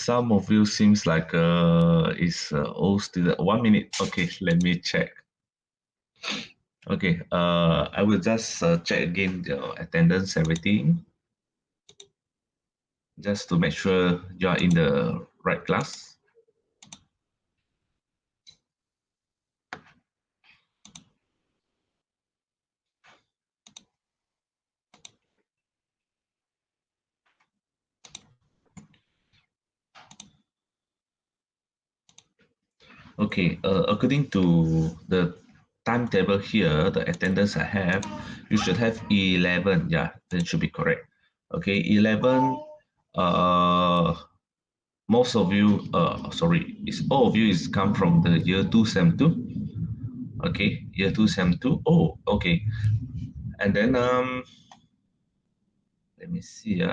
some of you seems like it's old student. 1 minute. Okay, let me check. Okay, I will just check again the attendance, everything, just to make sure you are in the right class. Okay, according to the timetable here, the attendance I have, you should have 11. Yeah, that should be correct. Okay, 11. Most of you, sorry, it's all of you is come from the year 2 sem 2. Okay, year 2 sem 2. Oh, okay. And then let me see.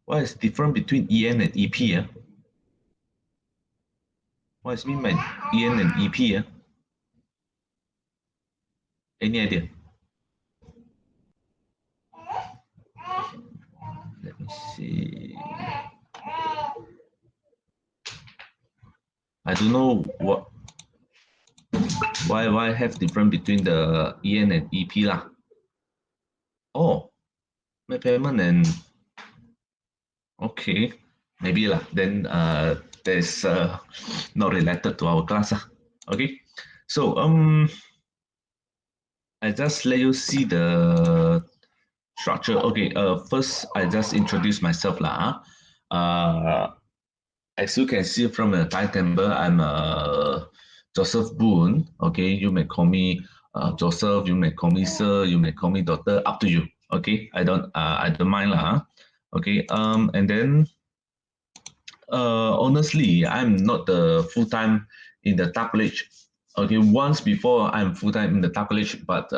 What is different between EN and EP? What is mean by EN and EP? Any idea? Let me see. I don't know why have different between the EN and EP lah. Oh, my payment and okay, maybe lah. Then there's not related to our class lah. Okay, so I just let you see the structure. Okay, first I just introduce myself lah. As you can see from the title, I'm Joseph Boone. Okay, you may call me Joseph. You may call me Sir. You may call me Doctor. Up to you. Okay, I don't mind lah. Okay, and then honestly, I'm not the full time in the TAR college. Okay, once before I'm full time in the TAR college, but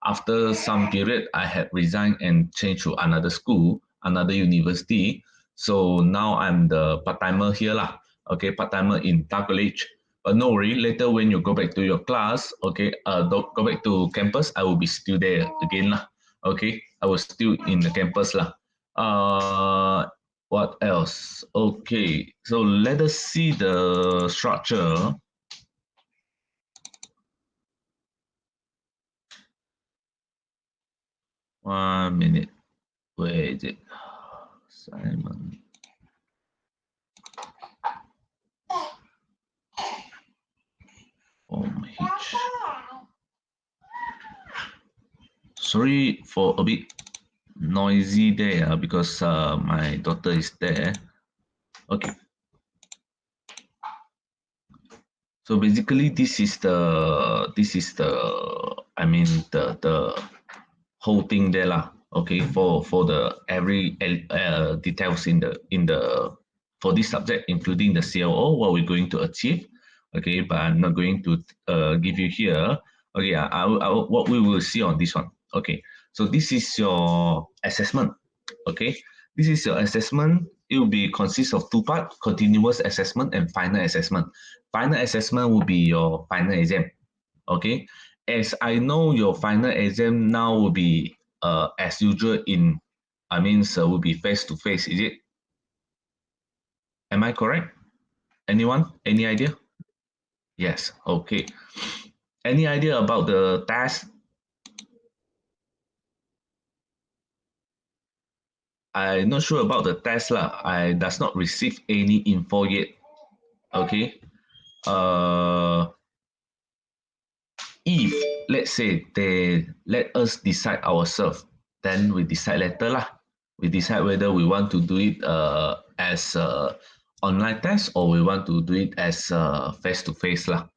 after some period, I had resigned and changed to another school, another university. So now I'm the part-timer here lah. Okay, part-timer in TAR college. But no worry, later when you go back to your class, okay, go back to campus, I will be still there again lah. Okay, I was still in the campus lah. What else? Okay, so let us see the structure. One minute. Where is it? Simon. Form H. Sorry for a bit noisy there because my daughter is there. Okay. So basically, this is the I mean the whole thing there lah. Okay, for the every details in the for this subject, including the CLO, what we're going to achieve. Okay, but I'm not going to give you here. Okay, what we will see on this one. Okay, so this is your assessment. Okay, this is your assessment. It will be consist of two parts: continuous assessment and final assessment. Final assessment will be your final exam. Okay, as I know your final exam now will be as usual will be face to face, is it? Am I correct? Anyone? Any idea? Yes, okay. Any idea about the task? I'm not sure about the test lah. I does not receive any info yet. Okay. If let's say they let us decide ourselves, then we decide later lah. We decide whether we want to do it as online test or we want to do it as face to face lah.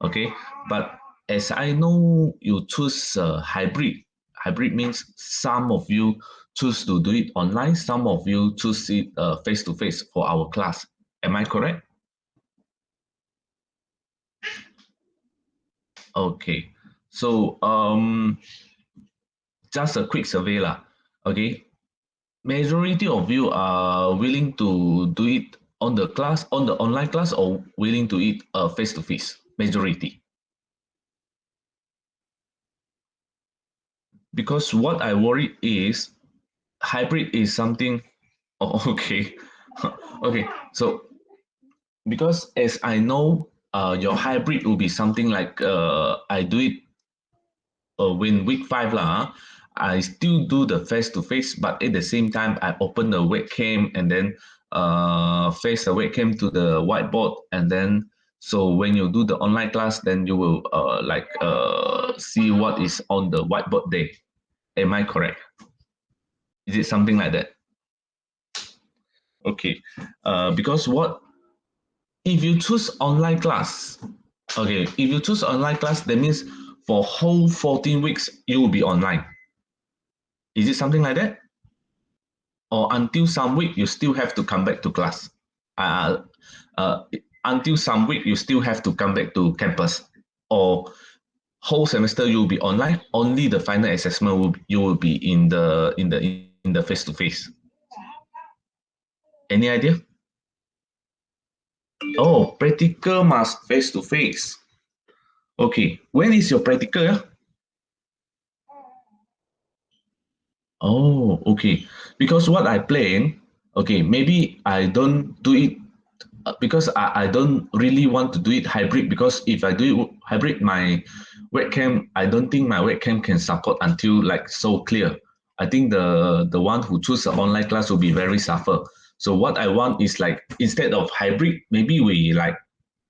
Okay. But as I know, you choose hybrid. Hybrid means some of you choose to do it online, some of you choose it face to face for our class. Am I correct? Okay, so just a quick survey lah. Okay, majority of you are willing to do it on the online class or willing to it face to face. Majority. Because what I worry is hybrid is something. Oh, okay. Okay. So because as I know, your hybrid will be something like I do it when week 5 lah. I still do the face to face, but at the same time I open the webcam and then face the webcam to the whiteboard, and then so when you do the online class, then you will see what is on the whiteboard there. Am I correct? Is it something like that? Okay. Because what if you choose online class? Okay, if you choose online class, that means for whole 14 weeks you will be online. Is it something like that? Or until some week you still have to come back to class? Uh, uh, until some week you still have to come back to campus, or whole semester you will be online. Only the final assessment you will be in the face to face. Any idea? Oh, practical must face to face. Okay, when is your practical? Oh, okay. Because what I plan, okay, maybe I don't do it because I don't really want to do it hybrid, because if I do it hybrid, my webcam, I don't think my webcam can support until like so clear. I think the one who choose the online class will be very suffer. So what I want is like instead of hybrid, maybe we like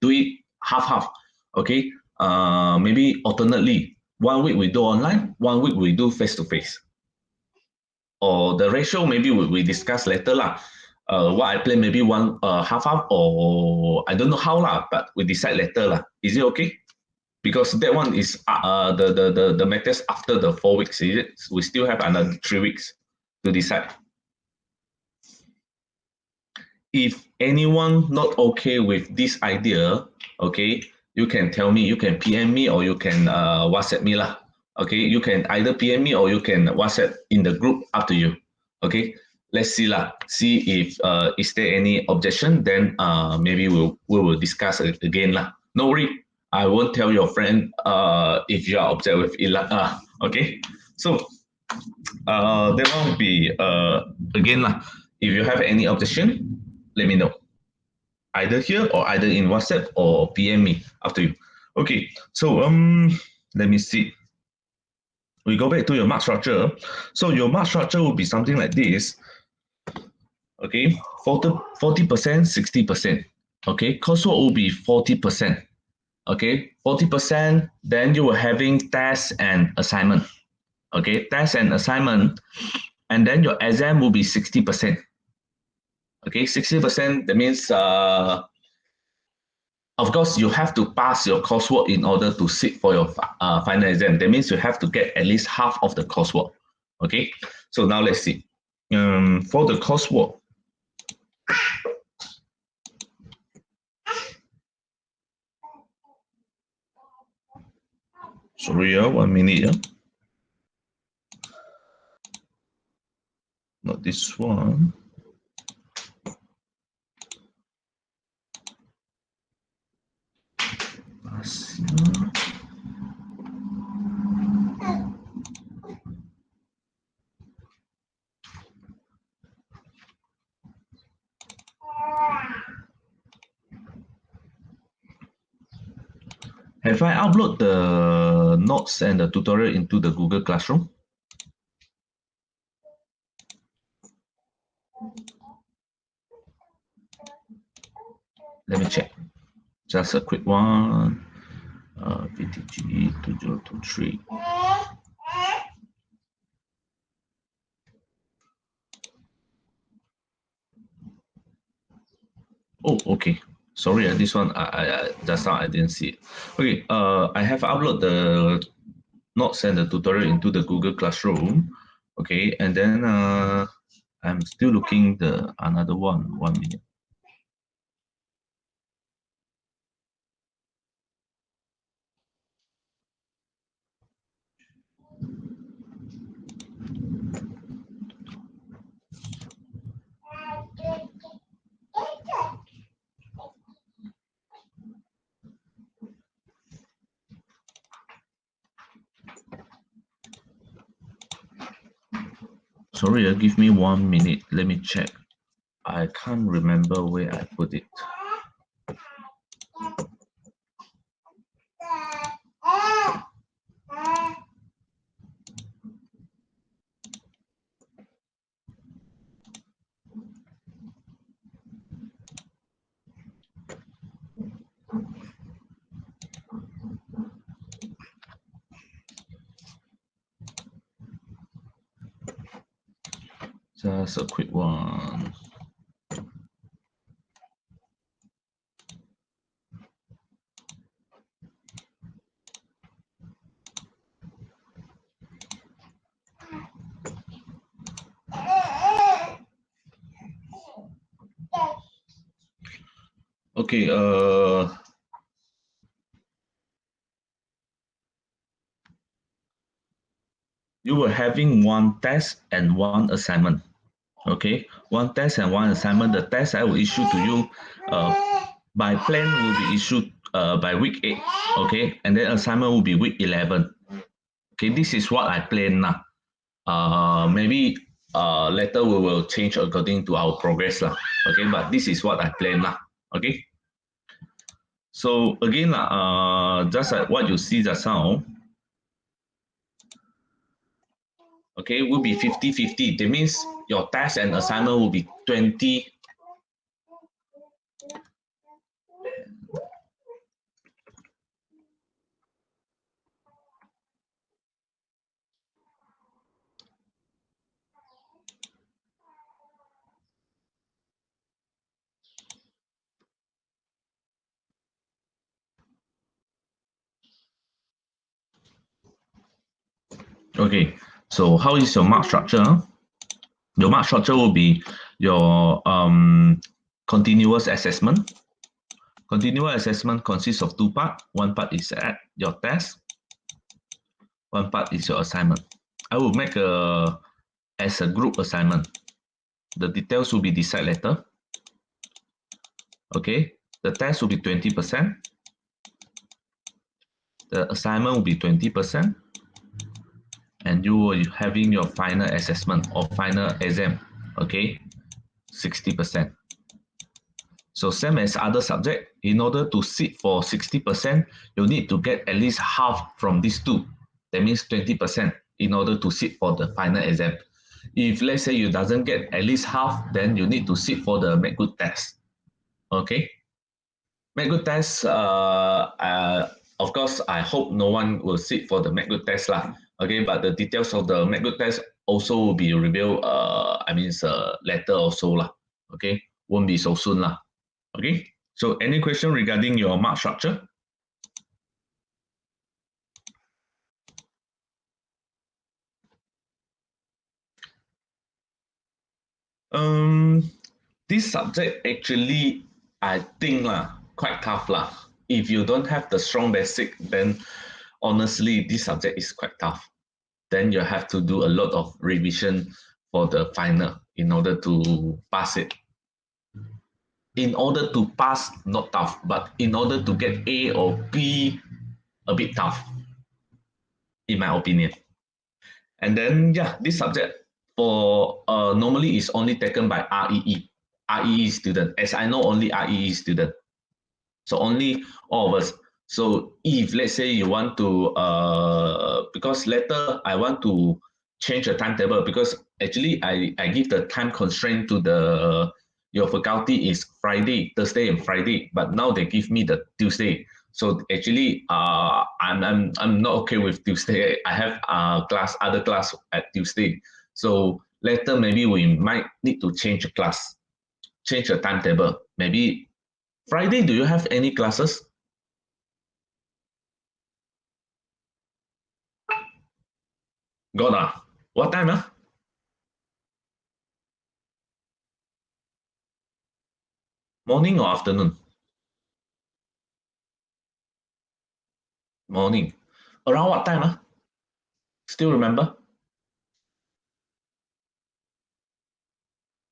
do it half half. Okay. Maybe alternately. 1 week we do online, 1 week we do face to face. Or the ratio maybe we discuss later lah. What I plan maybe one half half, or I don't know how lah, but we decide later lah. Is it okay? Because that one is the matters after the 4 weeks. Is it? We still have another 3 weeks to decide. If anyone not okay with this idea, okay, you can tell me, you can PM me, or you can WhatsApp me lah. Okay, you can either PM me or you can WhatsApp in the group, up to you. Okay, let's see lah. See if is there any objection, then maybe we will discuss it again lah. No worry, I won't tell your friend if you are upset with it lah. Okay, so that one will be again lah. If you have any objection, let me know. Either here or either in WhatsApp or PM me, up to you. Okay, so let me see. We go back to your mark structure. So your mark structure will be something like this. Okay, 40%, 60%. Okay, coursework will be 40%. Okay, 40%, then you are having tests and assignment. Okay, test and assignment, and then your exam will be 60%. Okay, 60%, that means of course you have to pass your coursework in order to sit for your final exam. That means you have to get at least half of the coursework. Okay, so now let's see. For the coursework, sorry, 1 minute. Not this one. Have I uploaded the notes and the tutorial into the Google Classroom? Let me check. Just a quick one. VTG 2023. Oh, okay. Sorry, this one I just now I didn't see it. Okay, I have uploaded the notes and the tutorial into the Google Classroom. Okay, and then I'm still looking the another one. 1 minute. Sorry, give me 1 minute. Let me check. I can't remember where I put it. Just a quick one. Okay, you were having one test and one assignment. Okay, one test and one assignment. The test I will issue to you by plan will be issued by week 8. Okay, and then assignment will be week 11. Okay, this is what I plan now. Maybe later we will change according to our progress lah. Okay, but this is what I plan now. Okay. So again, just like what you see just now, okay, will be 50-50. That means your test and assignment will be 20. Okay, so how is your mark structure? Your mark structure will be your continuous assessment. Continuous assessment consists of two parts. One part is at your test. One part is your assignment. I will make as a group assignment. The details will be decided later. Okay, the test will be 20%. The assignment will be 20%. And you will having your final assessment or final exam, okay, 60%. So same as other subject, in order to sit for 60%, you need to get at least half from these two. That means 20% in order to sit for the final exam. If let's say you doesn't get at least half, then you need to sit for the make good test. Okay. Make good test, of course, I hope no one will sit for the make good test lah. Okay, but the details of the make good test also will be revealed, later also lah. Okay, won't be so soon lah. Okay, so any question regarding your mark structure? This subject actually, I think lah, quite tough lah. If you don't have the strong basic, then honestly, this subject is quite tough. Then you have to do a lot of revision for the final in order to pass it. In order to pass, not tough, but in order to get A or B, a bit tough, in my opinion. And then, yeah, this subject for normally is only taken by REE student. As I know, only REE student. So only all of us. So if let's say you want to, because later I want to change the timetable because actually I give the time constraint to your faculty is Friday, Thursday, and Friday, but now they give me the Tuesday. So actually, I'm not okay with Tuesday. I have other class at Tuesday. So later maybe we might need to change the class, change the timetable. Maybe Friday, do you have any classes? Got what time? Morning or afternoon? Morning. Around what time? Still remember?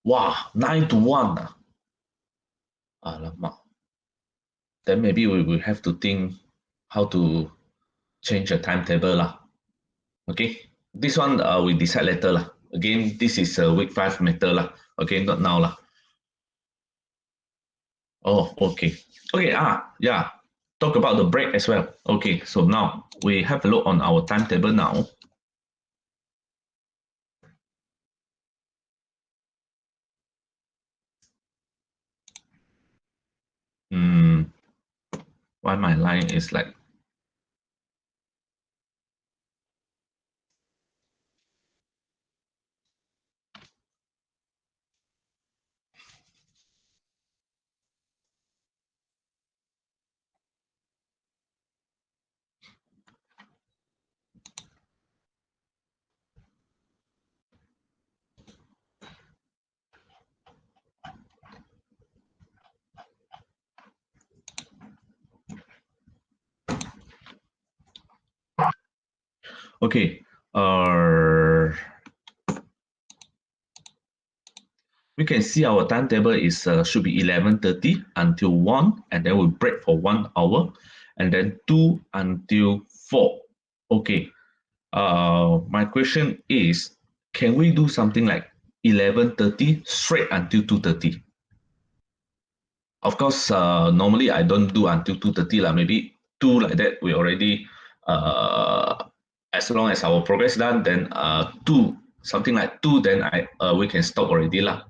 Wow, 9 to 1. Alamak. Then maybe we will have to think how to change the timetable lah. Okay, this one we decide later lah. Again, this is a week 5 matter lah. Okay, not now lah. Oh, okay. Okay, yeah. Talk about the break as well. Okay, so now we have a look on our timetable now. Why my line is like okay. We can see our timetable is should be 11:30 until 1, and then we'll break for 1 hour, and then 2 until 4. Okay. My question is, can we do something like 11:30 straight until 2:30? Of course, normally I don't do until 2:30 lah. Maybe 2 like that. We already as long as our progress done, then 2 something like 2, then we can stop already lah.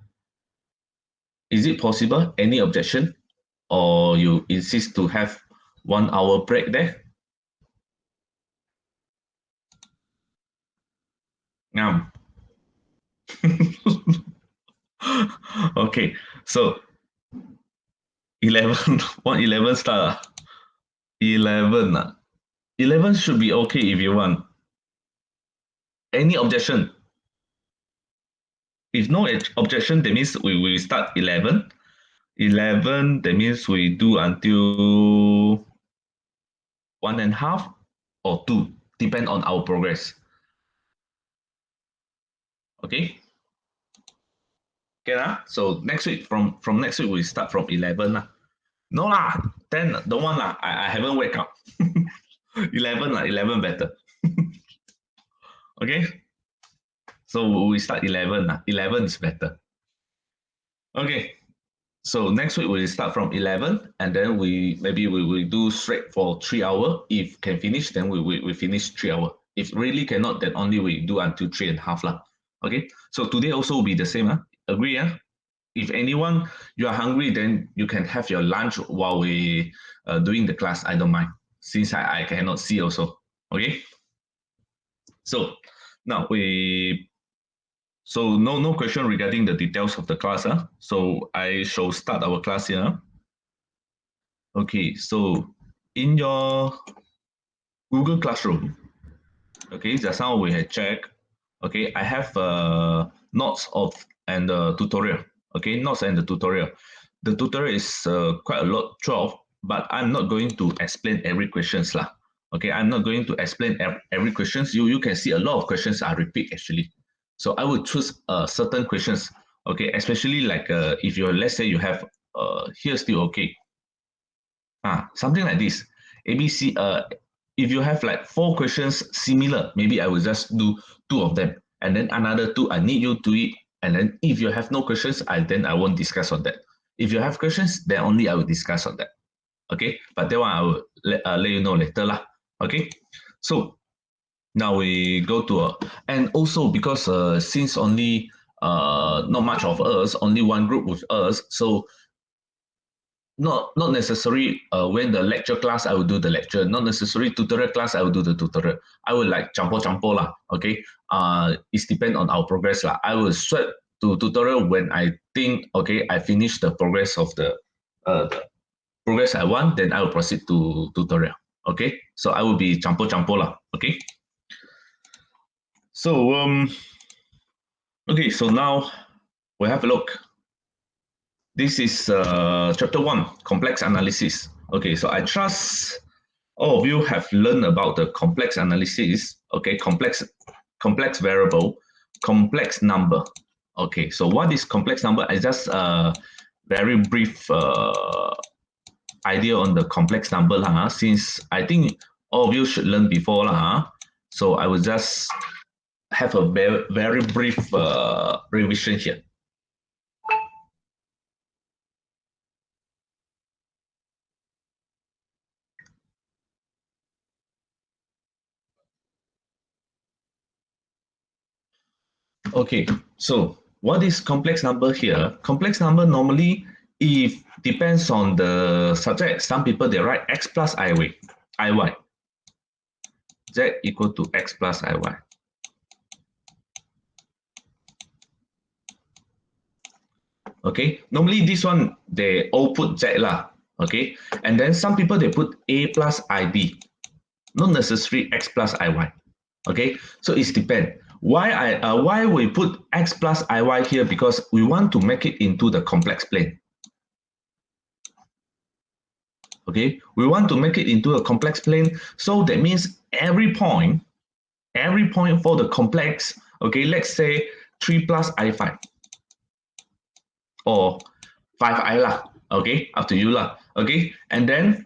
Is it possible? Any objection? Or you insist to have 1 hour break there? Yeah. Okay, so 11, 11 start. 11. 11 should be okay if you want. Any objection? If no objection, that means we start 11. 11, that means we do until 1.5 or 2, depend on our progress. Okay. Okay, so next week, from next week, we start from 11. No lah, 10, don't want lah. I haven't wake up. 11 lah, 11 better. Okay. So we start 11 lah. 11 is better. Okay. So next week we'll start from 11, and then we will do straight for 3 hours. If can finish, then we finish 3 hours. If really cannot, then only we do until 3.5 lah. Okay. So today also will be the same. Agree? If anyone you are hungry, then you can have your lunch while we doing the class. I don't mind, since I cannot see also. Okay. So now no question regarding the details of the class. So I shall start our class here. Okay, so in your Google Classroom, okay, just now we had checked. Okay, I have notes of and the tutorial. Okay, notes and the tutorial. The tutorial is quite a lot, 12, but I'm not going to explain every questions lah. Okay, I'm not going to explain every questions. You can see a lot of questions are repeat actually. So I will choose certain questions. Okay, especially like if you, let's say you have here still okay. Something like this. ABC. If you have like 4 questions similar, maybe I will just do 2 of them, and then another 2 I need you to it. And then if you have no questions, then I won't discuss on that. If you have questions, then only I will discuss on that. Okay, but that one I will let you know later lah. Okay, so now we go to and also because since only not much of us, only one group with us, so not necessary when the lecture class I will do the lecture, not necessary tutorial class I will do the tutorial. I will like campo lah. Okay, it's depend on our progress lah. I will sweat to tutorial when I think okay I finish the progress of the progress I want, then I will proceed to tutorial. Okay, so I will be campo lah. Okay, so okay, so now we have a look. This is chapter 1, complex analysis. Okay, so I trust all of you have learned about the complex analysis. Okay, complex variable, complex number. Okay, so what is complex number? I just very brief idea on the complex number lah. Since I think all of you should learn before lah. So I will just have a very brief revision here. Okay, so what is complex number here? Complex number normally, if depends on the subject, some people they write x plus iy, z equal to x plus iy. Okay, normally this one they all put z lah. Okay, and then some people they put a plus ib, not necessarily x plus iy. Okay, so it's depend. Why we put x plus iy here? Because we want to make it into the complex plane. Okay, we want to make it into a complex plane, so that means every point for the complex, okay, let's say 3 plus i5 or 5i lah, okay, up to you lah, okay, and then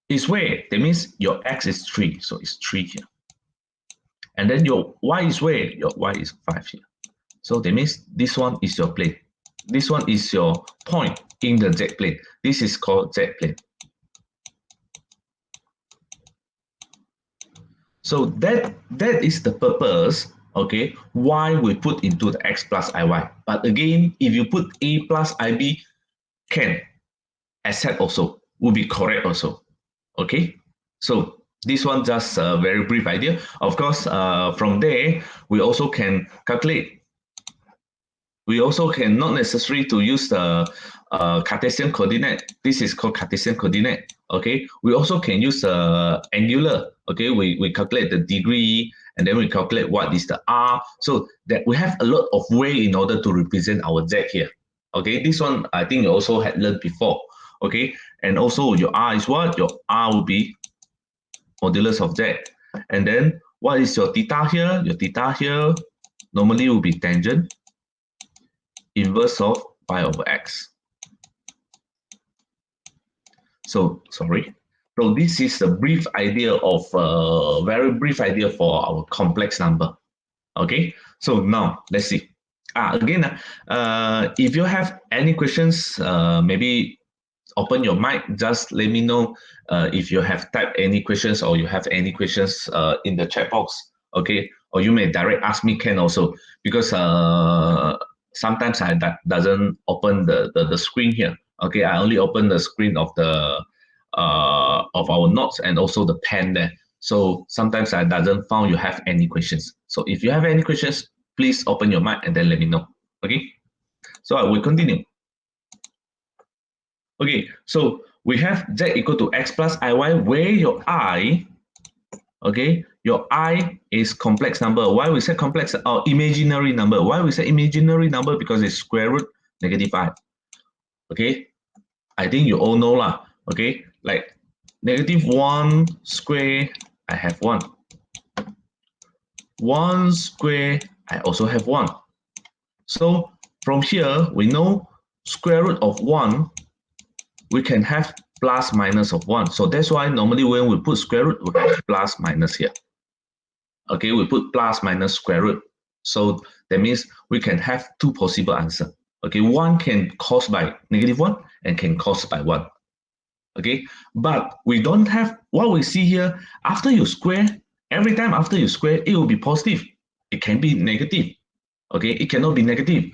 is where, that means your x is 3, so it's 3 here, and then your y is where, your y is 5 here, so that means this one is your plane, this one is your point in the z plane, this is called z plane. So that is the purpose, okay, why we put into the x plus iy. But again, if you put a plus ib, can accept also, will be correct also, okay. So this one just a very brief idea. Of course, from there, we also can calculate. We also can not necessary to use the Cartesian coordinate. This is called Cartesian coordinate. Okay, we also can use angular. Okay, we calculate the degree and then we calculate what is the r. So that we have a lot of way in order to represent our z here. Okay, this one I think you also had learned before. Okay, and also your r is what? Your r will be modulus of z. And then what is your theta here? Your theta here normally will be tangent inverse of y over x. So sorry. So this is the brief idea of very brief idea for our complex number. Okay. So now let's see. Again, if you have any questions, maybe open your mic. Just let me know if you have typed any questions or you have any questions in the chat box. Okay. Or you may direct ask me, Ken, also, because sometimes I doesn't open the screen here. Okay, I only open the screen of the of our notes and also the pen there. So sometimes I doesn't found you have any questions. So if you have any questions, please open your mic and then let me know. Okay, so I will continue. Okay, so we have z equal to x plus iy, where your I, okay, your I is complex number. Why we say complex or imaginary number? Why we say imaginary number? Because it's square root -5. Okay, I think you all know lah. Okay, like -1 square, I have 1. 1 square, I also have 1. So from here, we know square root of 1, we can have plus minus of 1. So that's why normally when we put square root, we have plus minus here. Okay, we put plus minus square root. So that means we can have two possible answers. Okay, one can caused by -1 and can caused by 1. Okay, but we don't have what we see here. After you square, every time after you square, it will be positive. It can be negative. Okay, it cannot be negative.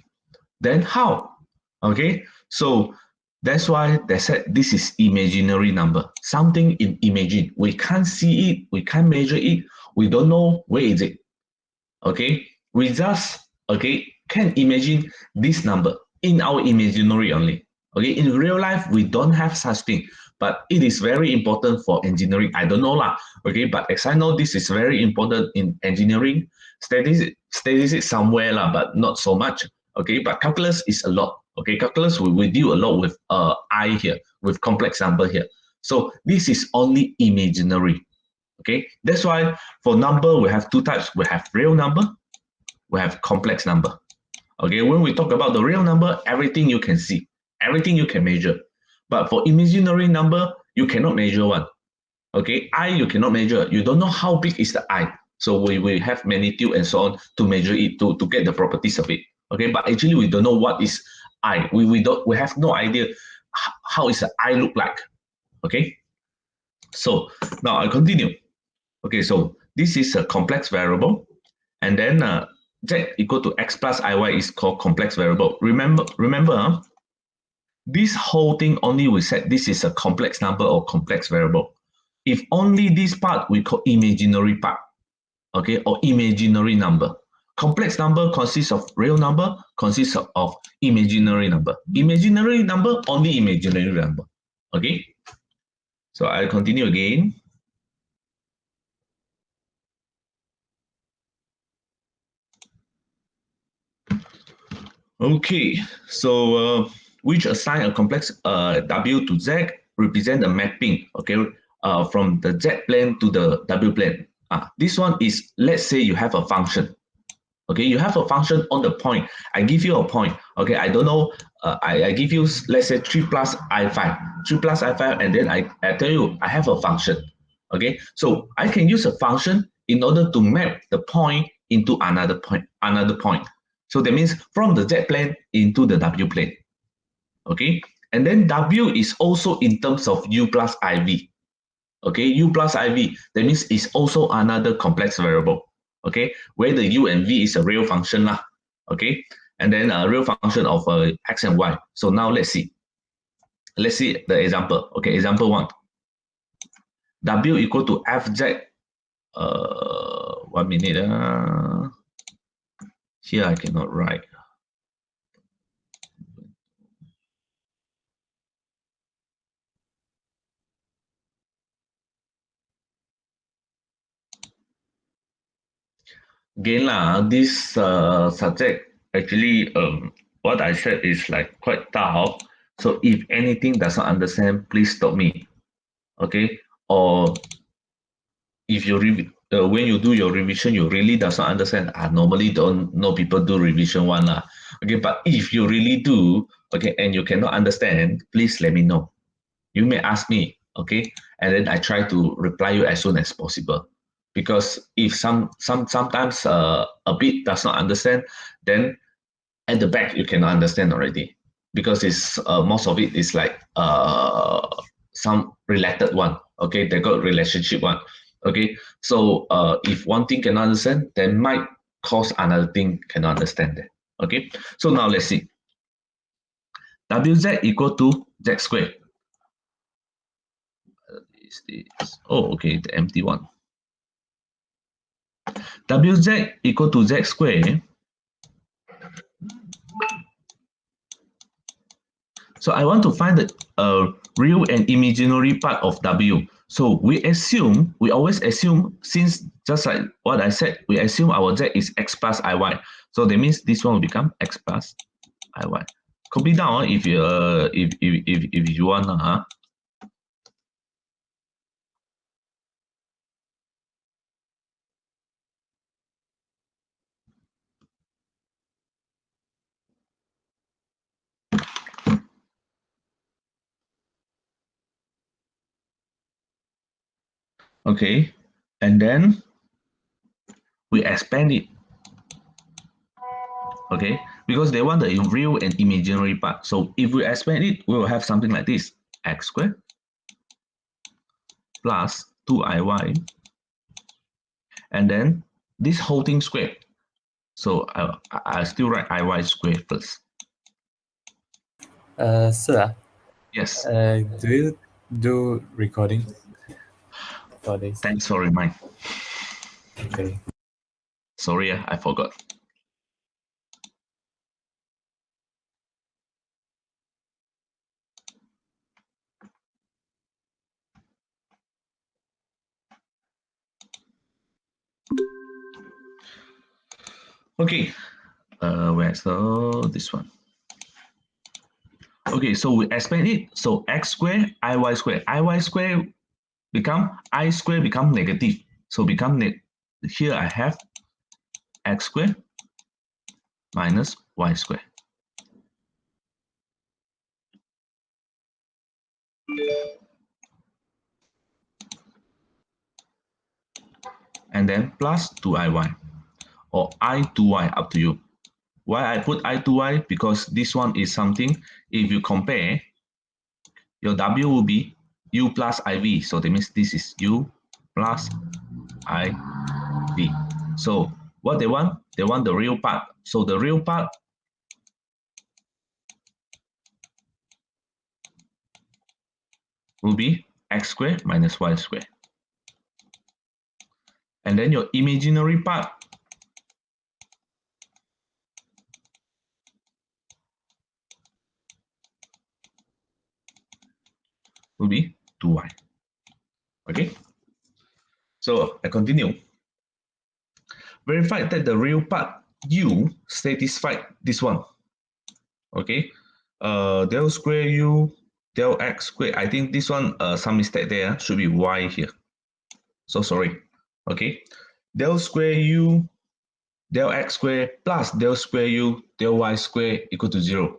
Then how? Okay, so that's why they said this is imaginary number. Something in imagine. We can't see it. We can't measure it. We don't know where is it. Okay, we just can imagine this number in our imaginary only. Okay, in real life we don't have such thing, but it is very important for engineering. I don't know lah. Okay, but as I know, this is very important in engineering. Statistics somewhere lah, but not so much. Okay, but calculus is a lot. Okay, calculus we deal a lot with I here, with complex number here. So this is only imaginary. Okay, that's why for number we have two types. We have real number, we have complex number. Okay, when we talk about the real number, everything you can see, everything you can measure. But for imaginary number, you cannot measure one. Okay, I you cannot measure. You don't know how big is the I. So we have magnitude and so on to measure it to get the properties of it. Okay, but actually we don't know what is I. We have no idea how is the I look like. Okay, so now I continue. Okay, so this is a complex variable, and then z equal to x plus iy is called complex variable. Remember, this whole thing only we said this is a complex number or complex variable. If only this part we call imaginary part, okay, or imaginary number. Complex number consists of real number, consists of imaginary number. Imaginary number, only imaginary number. Okay, so I'll continue again. Okay, so which assign a complex W to Z represent a mapping, okay, from the Z plane to the W plane. This one is, let's say you have a function, okay, you have a function on the point. I give you a point, okay, I don't know, I give you, let's say 3 plus I5, 3 plus I5, and then I tell you I have a function, okay, so I can use a function in order to map the point into another point. So that means from the Z plane into the W plane, okay, and then W is also in terms of U plus IV, okay, U plus IV, that means it's also another complex variable, okay, where the U and V is a real function lah, okay, and then a real function of X and Y. So now let's see the example, okay, example 1, W equal to FZ, 1 minute, here I cannot write. Again lah, this subject actually what I said is like quite tough. So if anything does not understand, please stop me. Okay, or if you when you do your revision, you really does not understand. Normally don't know people do revision one lah. Okay, but if you really do, okay, and you cannot understand, please let me know. You may ask me, okay, and then I try to reply you as soon as possible. Because if sometimes a bit does not understand, then at the back you cannot understand already, because it's most of it is like some related one, okay, they got relationship one, okay, so if one thing cannot understand, then might cause another thing cannot understand that. Okay, so now let's see, wz equal to z squared is this, oh okay, the empty one, wz equal to z squared. So I want to find the real and imaginary part of W. So we always assume, since just like what I said, we assume our Z is X plus IY. So that means this one will become X plus IY. Copy down if you want. Okay, and then we expand it. Okay, because they want the real and imaginary part. So if we expand it, we will have something like this: X squared plus 2IY, and then this whole thing squared. So I still write IY squared first. Sir, Yes. do you do recording for this? Thanks for remind. Okay. Sorry, I forgot. Okay, where's this one? Okay, so we expand it. So x squared, iy squared become I squared become negative. So become here I have x squared minus y squared. And and then plus 2iy, or I2y, up to you. Why I put I2y? Because this one is something, if you compare, your W will be U plus IV. So that means this is U plus IV. So what they want? They want the real part. So the real part will be x squared minus y squared. And then your imaginary part will be 2y. Okay? So I continue. Verify that the real part u satisfied this one. Okay? Del square u, del x squared. I think this one, some mistake there, should be y here. So sorry. Okay? Del square u, del x squared plus del square u, del y squared equal to 0.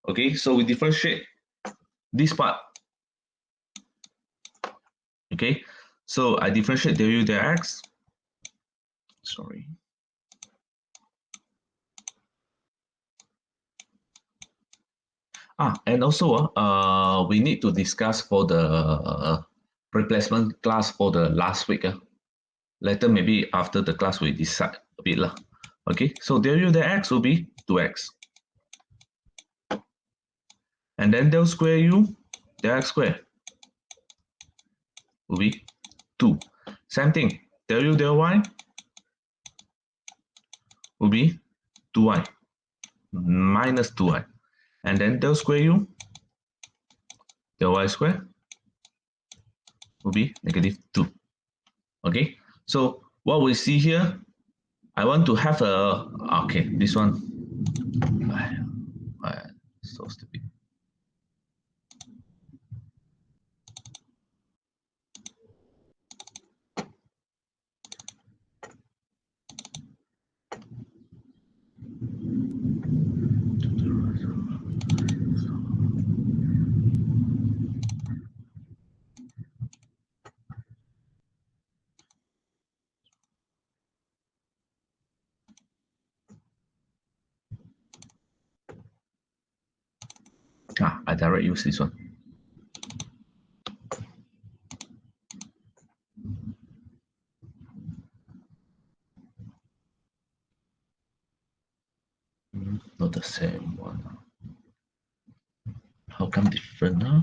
Okay? So we differentiate this part. Okay? So I differentiate del u, del x. Sorry. And also, we need to discuss for the replacement class for the last week. Later, maybe after the class, we decide a bit. Okay, so del u del x will be 2x. And then del square u del x squared will be 2. Same thing, del u del y will be 2y minus 2y. And then del square u del y squared will be negative 2. Okay, so what we see here, I want to have a, okay, this one, so stupid. I direct use this one. Not the same one. How come different? Huh?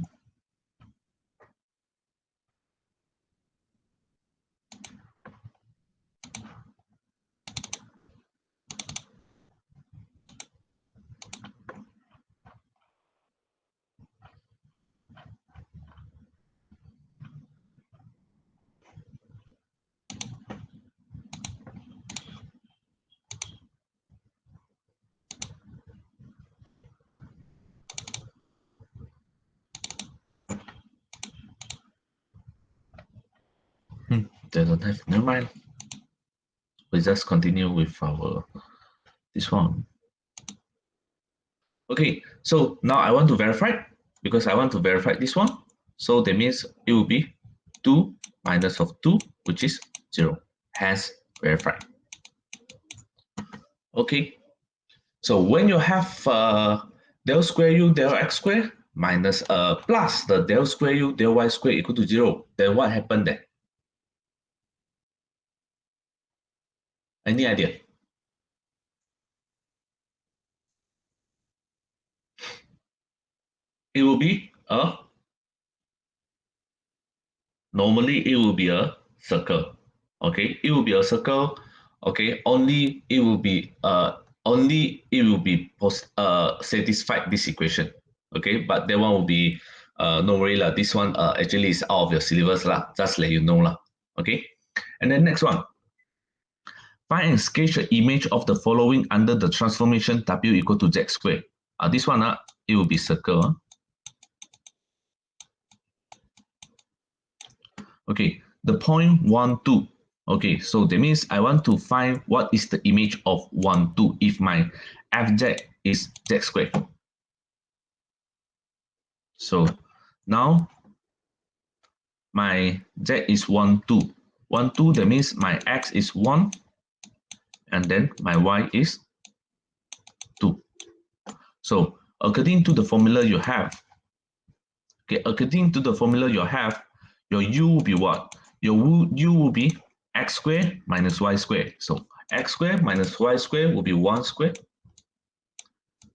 They don't have, never mind. We just continue with our this one. Okay, so now I want to verify, because I want to verify this one. So that means it will be 2 minus of 2, which is 0. Hence verified. Okay, so when you have del square u del x squared minus plus the del square u del y squared equal to 0, then what happened there? Any idea? It will be a, normally it will be a circle. Okay, it will be a circle. Okay, only it will be satisfied this equation. Okay, but that one will be no worry lah. This one actually is out of your syllabus lah. Just let you know lah. Okay, and then next one. Find and sketch the image of the following under the transformation W equal to Z squared. This one it will be circle. Okay, the point 1, 2. Okay, so that means I want to find what is the image of 1, 2 if my fz is z squared. So now my z is 1, 2. 1, 2, that means my x is 1, and then my y is 2. So according to the formula you have, okay, according to the formula you have, your u will be what? Your u will be x squared minus y squared. So x squared minus y squared will be 1 squared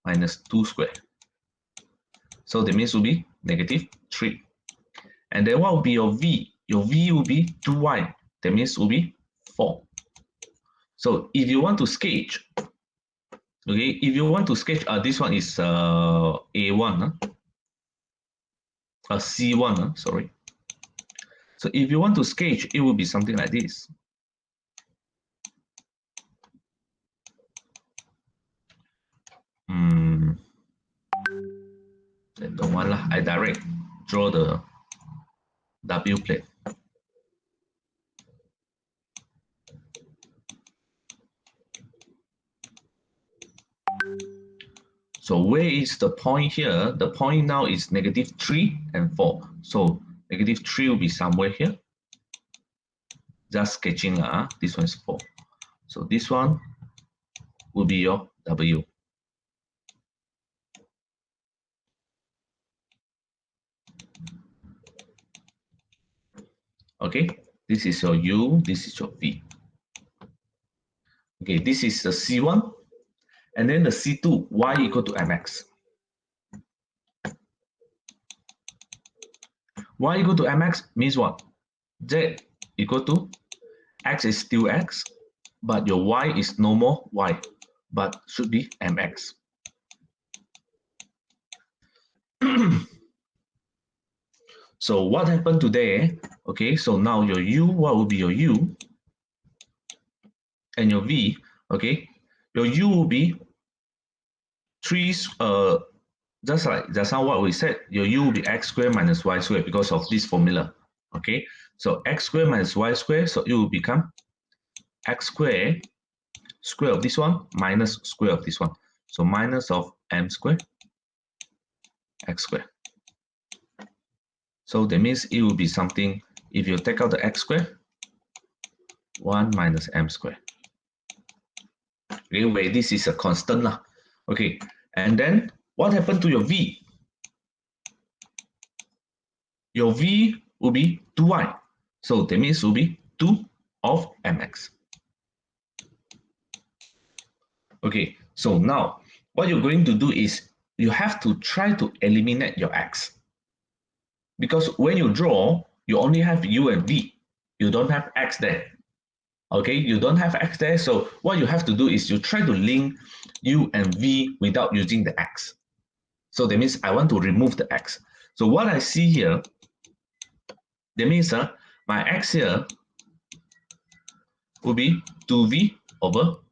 minus 2 squared. So that means will be negative 3. And then what will be your v? Your v will be 2y. That means will be 4. So if you want to sketch, okay, if you want to sketch, this one is A1, C1, sorry. So if you want to sketch, it will be something like this. Then don't want lah. I direct draw the W plane. So where is the point here? The point now is negative 3 and 4. So negative 3 will be somewhere here. Just sketching, this one is 4. So this one will be your W. Okay, this is your U, this is your V. Okay, this is the C1, and then the C2, Y equal to mx. Y equal to mx means what? Z equal to x is still x, but your y is no more y, but should be mx. So what happened today? Okay, so now your u, what will be your u? And your v, okay? Your u will be 3, just like just now what we said, your u will be x squared minus y squared because of this formula. Okay, so x squared minus y squared, so it will become x squared square of this one minus square of this one. So minus of m squared x squared. So that means it will be something, if you take out the x squared, 1 minus m squared. Okay, where this is a constant lah. Okay, and then what happened to your v? Your v will be 2y. So that means it will be 2 of mx. Okay, so now what you're going to do is you have to try to eliminate your x. Because when you draw, you only have u and v. You don't have x there. Okay, you don't have x there. So what you have to do is you try to link u and v without using the x. So that means I want to remove the x. So what I see here, that means my x here will be 2v over,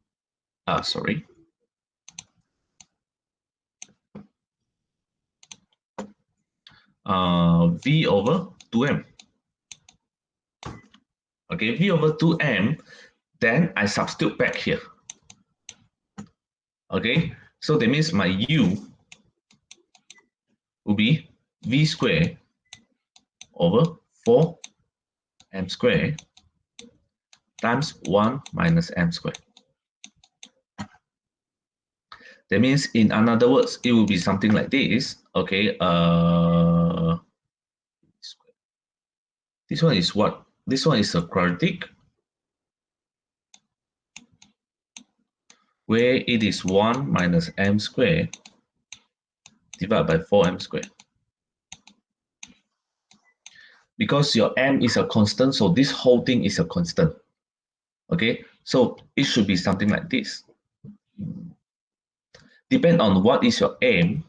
v over 2m. Okay, v over 2m, then I substitute back here. Okay, so that means my u will be v squared over 4m squared times 1 minus m squared. That means, in other words, it will be something like this. Okay, this one is what? This one is a quadratic where it is 1 minus m squared divided by 4m squared. Because your m is a constant, so this whole thing is a constant. Okay, so it should be something like this. Depend on what is your m,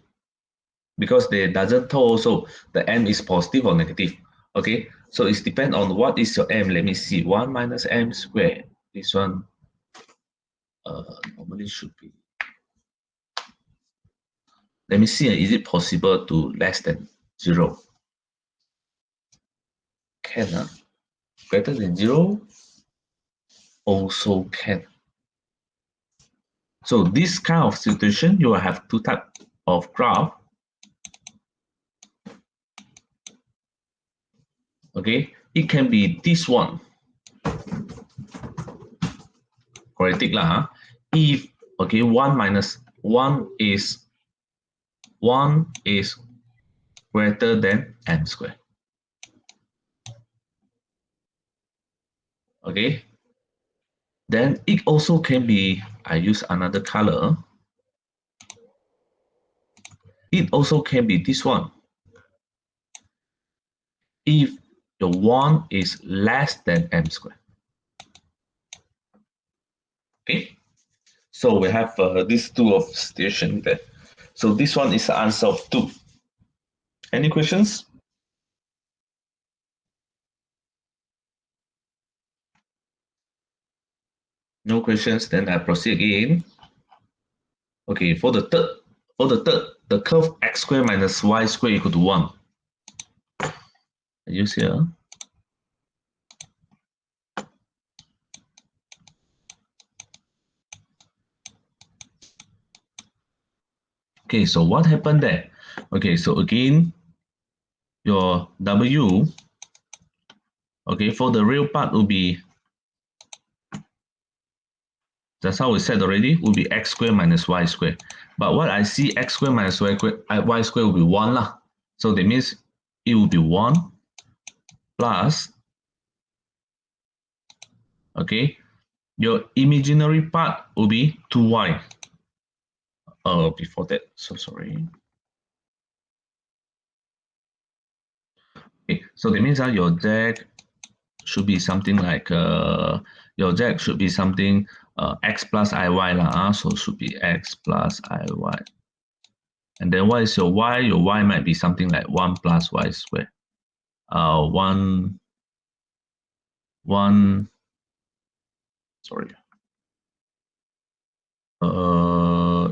because they doesn't tell also the m is positive or negative. Okay, so it's depend on what is your m. Let me see, 1 minus m squared. This one normally should be. Let me see, is it possible to less than 0? Can, greater than 0? Also can. So this kind of situation, you will have two types of graph. Okay, it can be this one. quadratic lah. Huh? If okay, 1 minus 1 is greater than m squared. Okay. Then it also can be, I use another color. It also can be this one. If the 1 is less than m squared. Okay. So we have these two of situation there. So this one is the answer of 2. Any questions? No questions, then I proceed again. Okay, for the third, the curve x squared minus y squared equal to 1. I use here. Okay, so what happened there? Okay, so again, your W, okay, for the real part will be, that's how we said already, will be x squared minus y squared. But what I see, x squared minus y squared will be 1 lah. So that means it will be 1 plus, okay, your imaginary part will be 2y. Before that, so sorry. Okay, so that means your z should be something like your z should be something x plus iy lah. So should be x plus iy. And then what is your y? Your y might be something like 1 plus y squared. 1 sorry.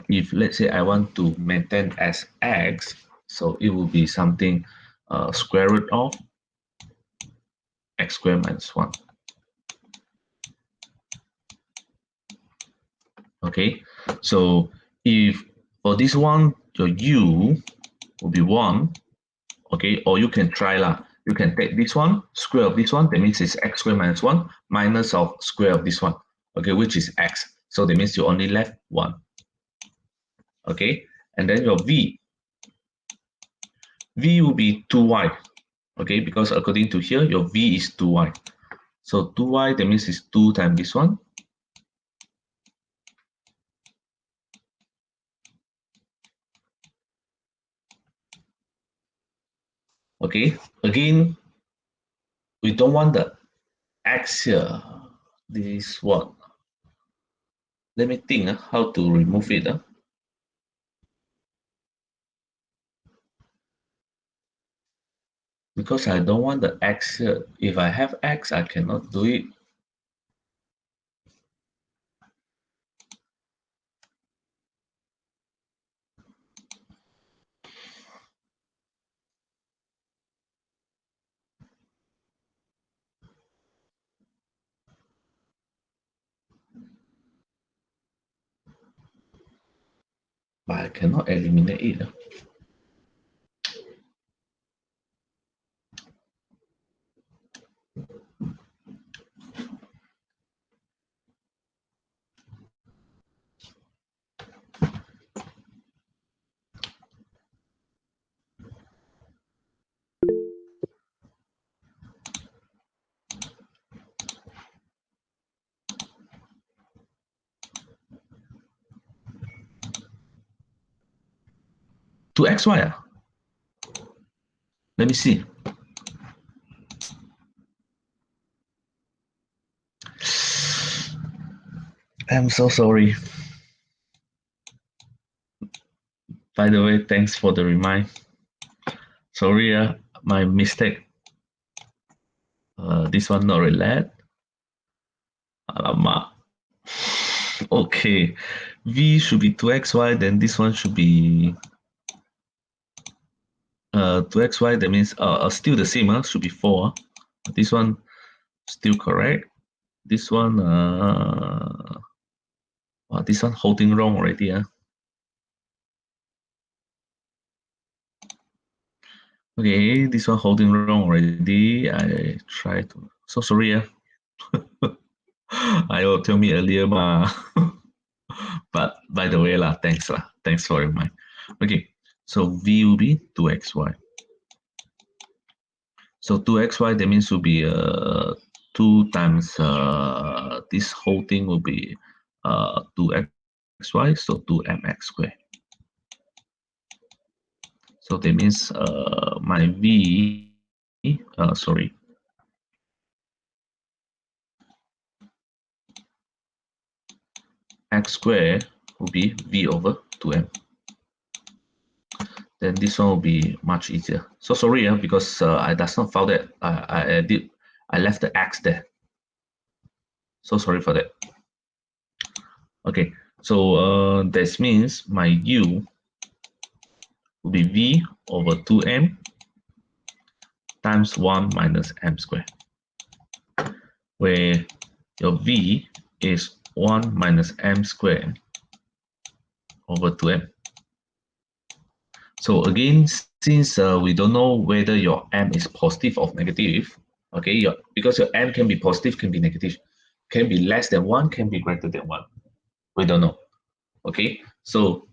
If let's say I want to maintain as x, so it will be something square root of x squared minus 1. Okay, so if for this one, your u will be 1, okay, or you can try lah. You can take this one, square of this one, that means it's x squared minus 1, minus of square of this one, okay, which is x. So that means you only left 1. Okay, and then your v will be 2y, okay, because according to here, your v is 2y. So 2y, that means it's 2 times this one. Okay, again, we don't want the x here. This one. Let me think how to remove it. Because I don't want the x here. If I have x, I cannot do it. But I cannot eliminate it. 2xy. Let me see. I'm so sorry. By the way, thanks for the remind. Sorry, my mistake. This one not related. Alamak. Okay, v should be 2xy, then this one should be 2xy, that means still the same, should be 4. This one still correct. This one, this one holding wrong already. Okay, this one holding wrong already. I try to, so sorry. I will tell me earlier, ma. But by the way, thanks lah. Thanks for your mind. Okay, so V will be 2xy. So 2xy, that means will be 2 times this whole thing will be 2xy, so 2mx squared. So that means my V, sorry, x squared will be V over 2m. Then this one will be much easier. So sorry, because I does not found that I left the x there. So sorry for that. Okay, so this means my u will be V over 2m times 1 minus m squared, where your V is 1 minus m squared over 2m. So again, since we don't know whether your m is positive or negative, okay, because your m can be positive, can be negative, can be less than 1, can be greater than 1. We don't know. Okay, so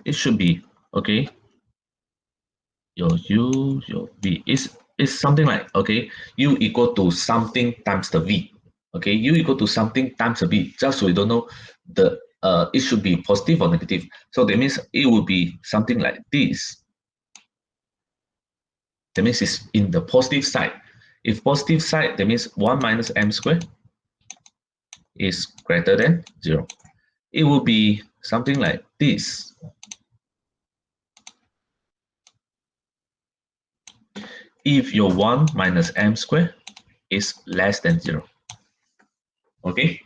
it should be, okay, your u, your v is something like, okay, u equal to something times the v. Okay, u equal to something times the v. Just so we don't know the it should be positive or negative. So that means it will be something like this. That means it's in the positive side. If positive side, that means 1 minus m squared is greater than 0. It will be something like this. If your 1 minus m squared is less than 0. Okay?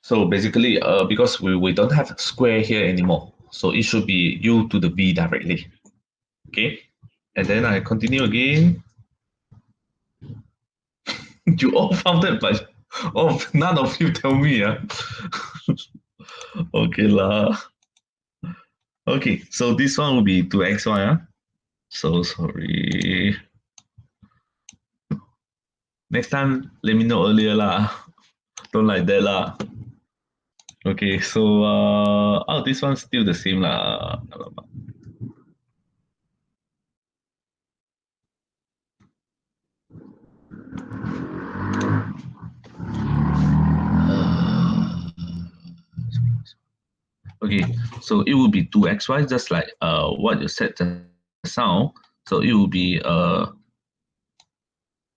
So basically, because we don't have square here anymore, so it should be u to the v directly. Okay? And then I continue again. You all found it, but none of you tell me. Okay lah. Okay, so this one will be 2xy. So sorry. Next time, let me know earlier lah. Don't like that lah. Okay, so this one's still the same lah. Okay, so it will be 2xy, just like what you said just now. So it will be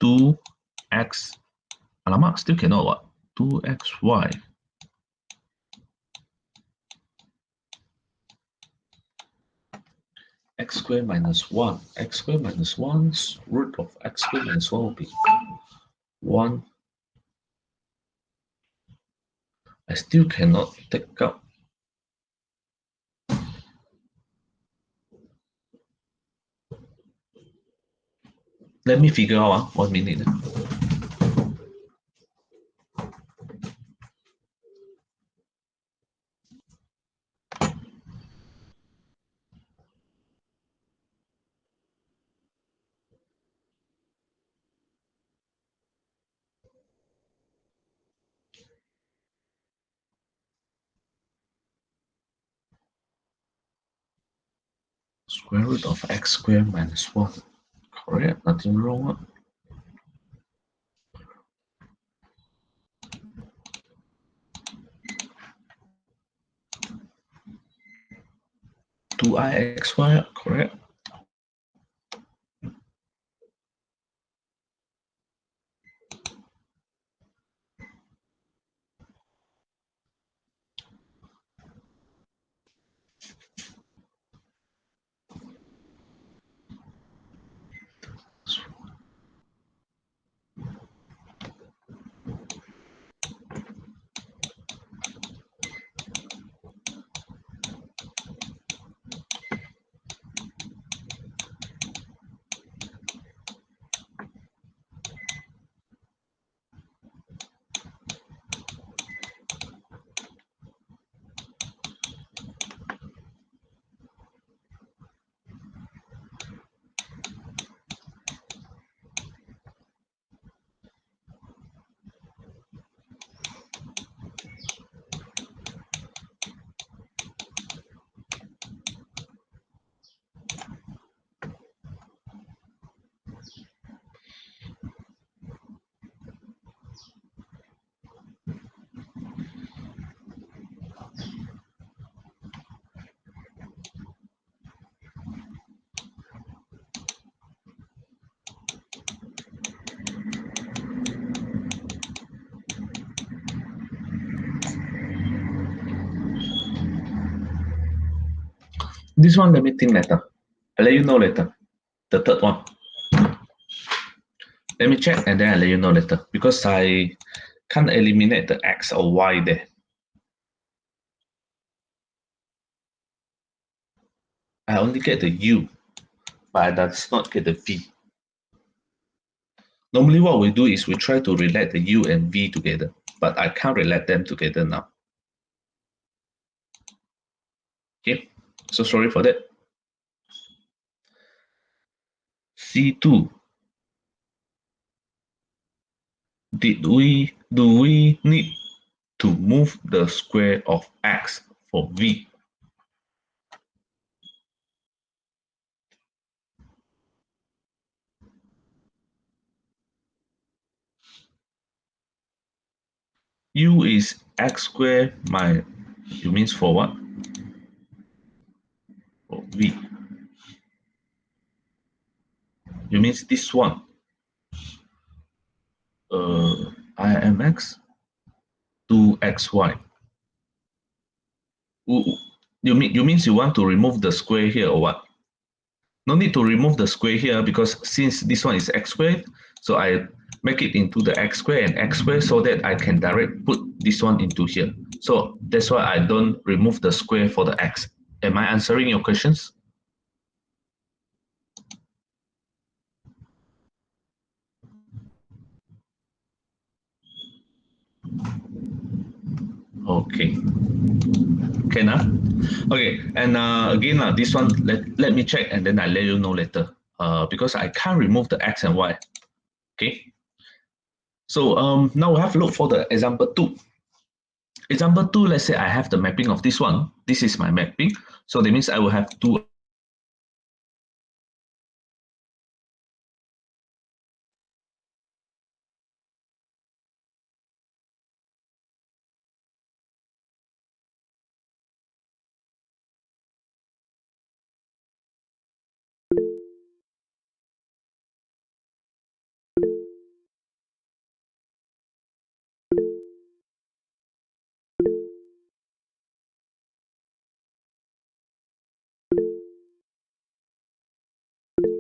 2x. Alamak, still cannot what? 2xy. X squared minus 1. X squared minus 1's root of x squared minus 1 will be 1. I still cannot take out. Let me figure out 1 minute. Square root of x squared minus 1. Correct, nothing wrong. 2ixy, correct. This one, let me think later. I'll let you know later. The third one. Let me check and then I'll let you know later because I can't eliminate the X or Y there. I only get the U, but I does not get the V. Normally what we do is we try to relate the U and V together, but I can't relate them together now. Okay, so sorry for that. C2. Do we need to move the square of X for V? U is X squared my, you means for what? For V. You means this one. IMX 2xy. You means you want to remove the square here or what? No need to remove the square here because since this one is x squared, so I make it into the x squared and x squared so that I can direct put this one into here. So that's why I don't remove the square for the x. Am I answering your questions? Okay. Can okay, and again this one let me check and then I let you know later. Because I can't remove the x and y. Okay. So now we have to look for the example 2. Example 2, let's say I have the mapping of this one. This is my mapping. So that means I will have 2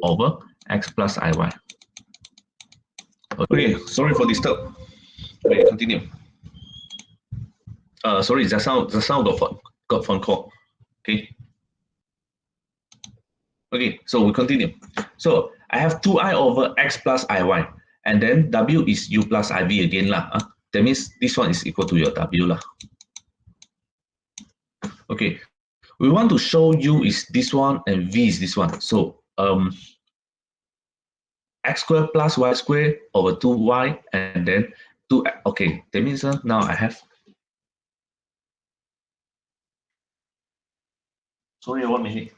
over x plus iy. Okay, sorry for disturb. Okay, continue. Sorry, just now got phone call. Okay. Okay, so we continue. So I have 2i over x plus iy, and then w is u plus iv again lah. That means this one is equal to your w lah. Okay, we want to show u is this one and v is this one. So x squared plus y squared over 2y and then 2. Okay, that means now I have. Sorry, 1 minute.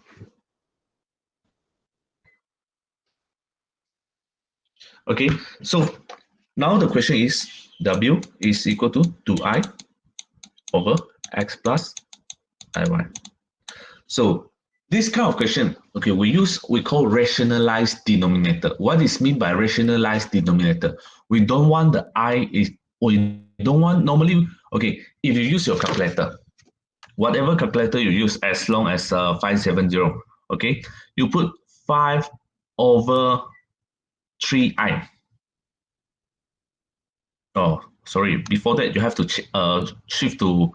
Okay, so now the question is w is equal to 2i over x plus iy. So this kind of question, okay, we call rationalized denominator. What is mean by rationalized denominator? We don't want the I is, we don't want normally, okay, if you use your calculator, whatever calculator you use as long as 570, okay, you put 5 over 3i. Oh, sorry, before that you have to shift to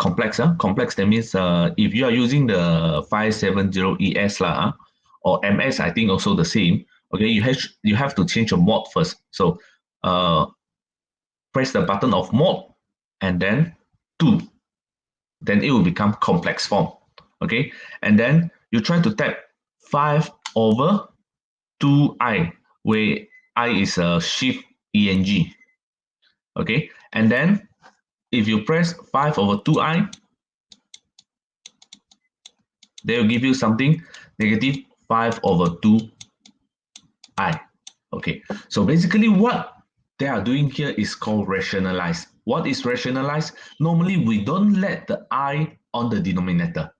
complex. Complex, that means if you are using the 570 ES or MS, I think also the same. Okay, you have to change your mode first. So press the button of mode and then 2. Then it will become complex form. Okay, and then you try to type 5 over 2i, where I is a shift ENG. Okay, and then if you press 5 over 2i, they will give you something negative 5 over 2i. Okay, so basically what they are doing here is called rationalize. What is rationalize? Normally we don't let the I on the denominator.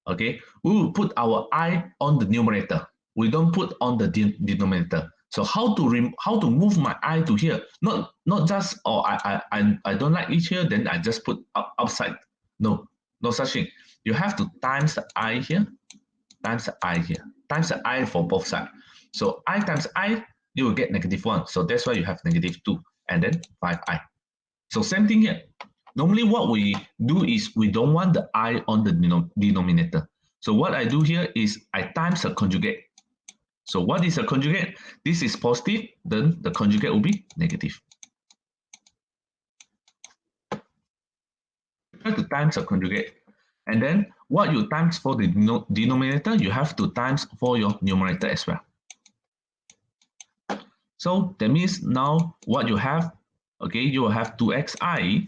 Okay, we will put our I on the numerator. We don't put on the denominator. So how to move my I to here? Not just I don't like it here, then I just put outside. No such thing. you have to times the I here, times the I here, times the I for both sides. So I times I, you will get -1. So that's why you have -2 and then 5I. So same thing here. Normally what we do is we don't want the I on the denominator. So what I do here is I times a conjugate. So what is a conjugate? This is positive, then the conjugate will be negative. Try to times a conjugate. And then what you times for the denominator, you have to times for your numerator as well. So that means now what you have, okay, you will have 2xi.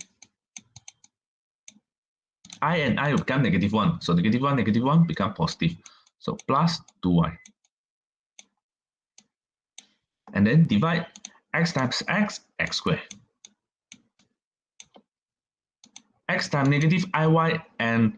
I and I will become -1. So -1 become positive. So plus 2y. And then divide x times x, x squared. X times -iy and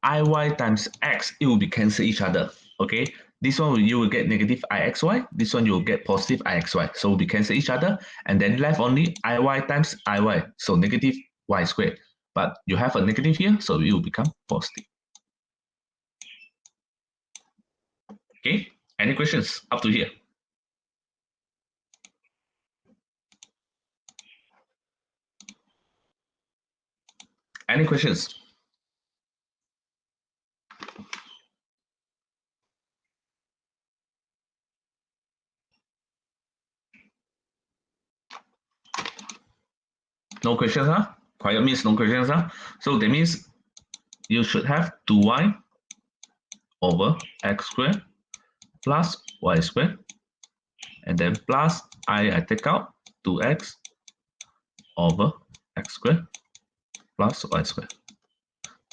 iy times x, it will be cancel each other. Okay, this one you will get -ixy, this one you will get positive ixy. So will be cancel each other, and then left only iy times iy, so -y squared. But you have a negative here, so it will become positive. Okay, any questions up to here? Any questions? No questions, huh? Quiet means no questions, huh? So that means you should have 2y over x squared plus y squared, and then plus I take out 2x over x squared plus y squared.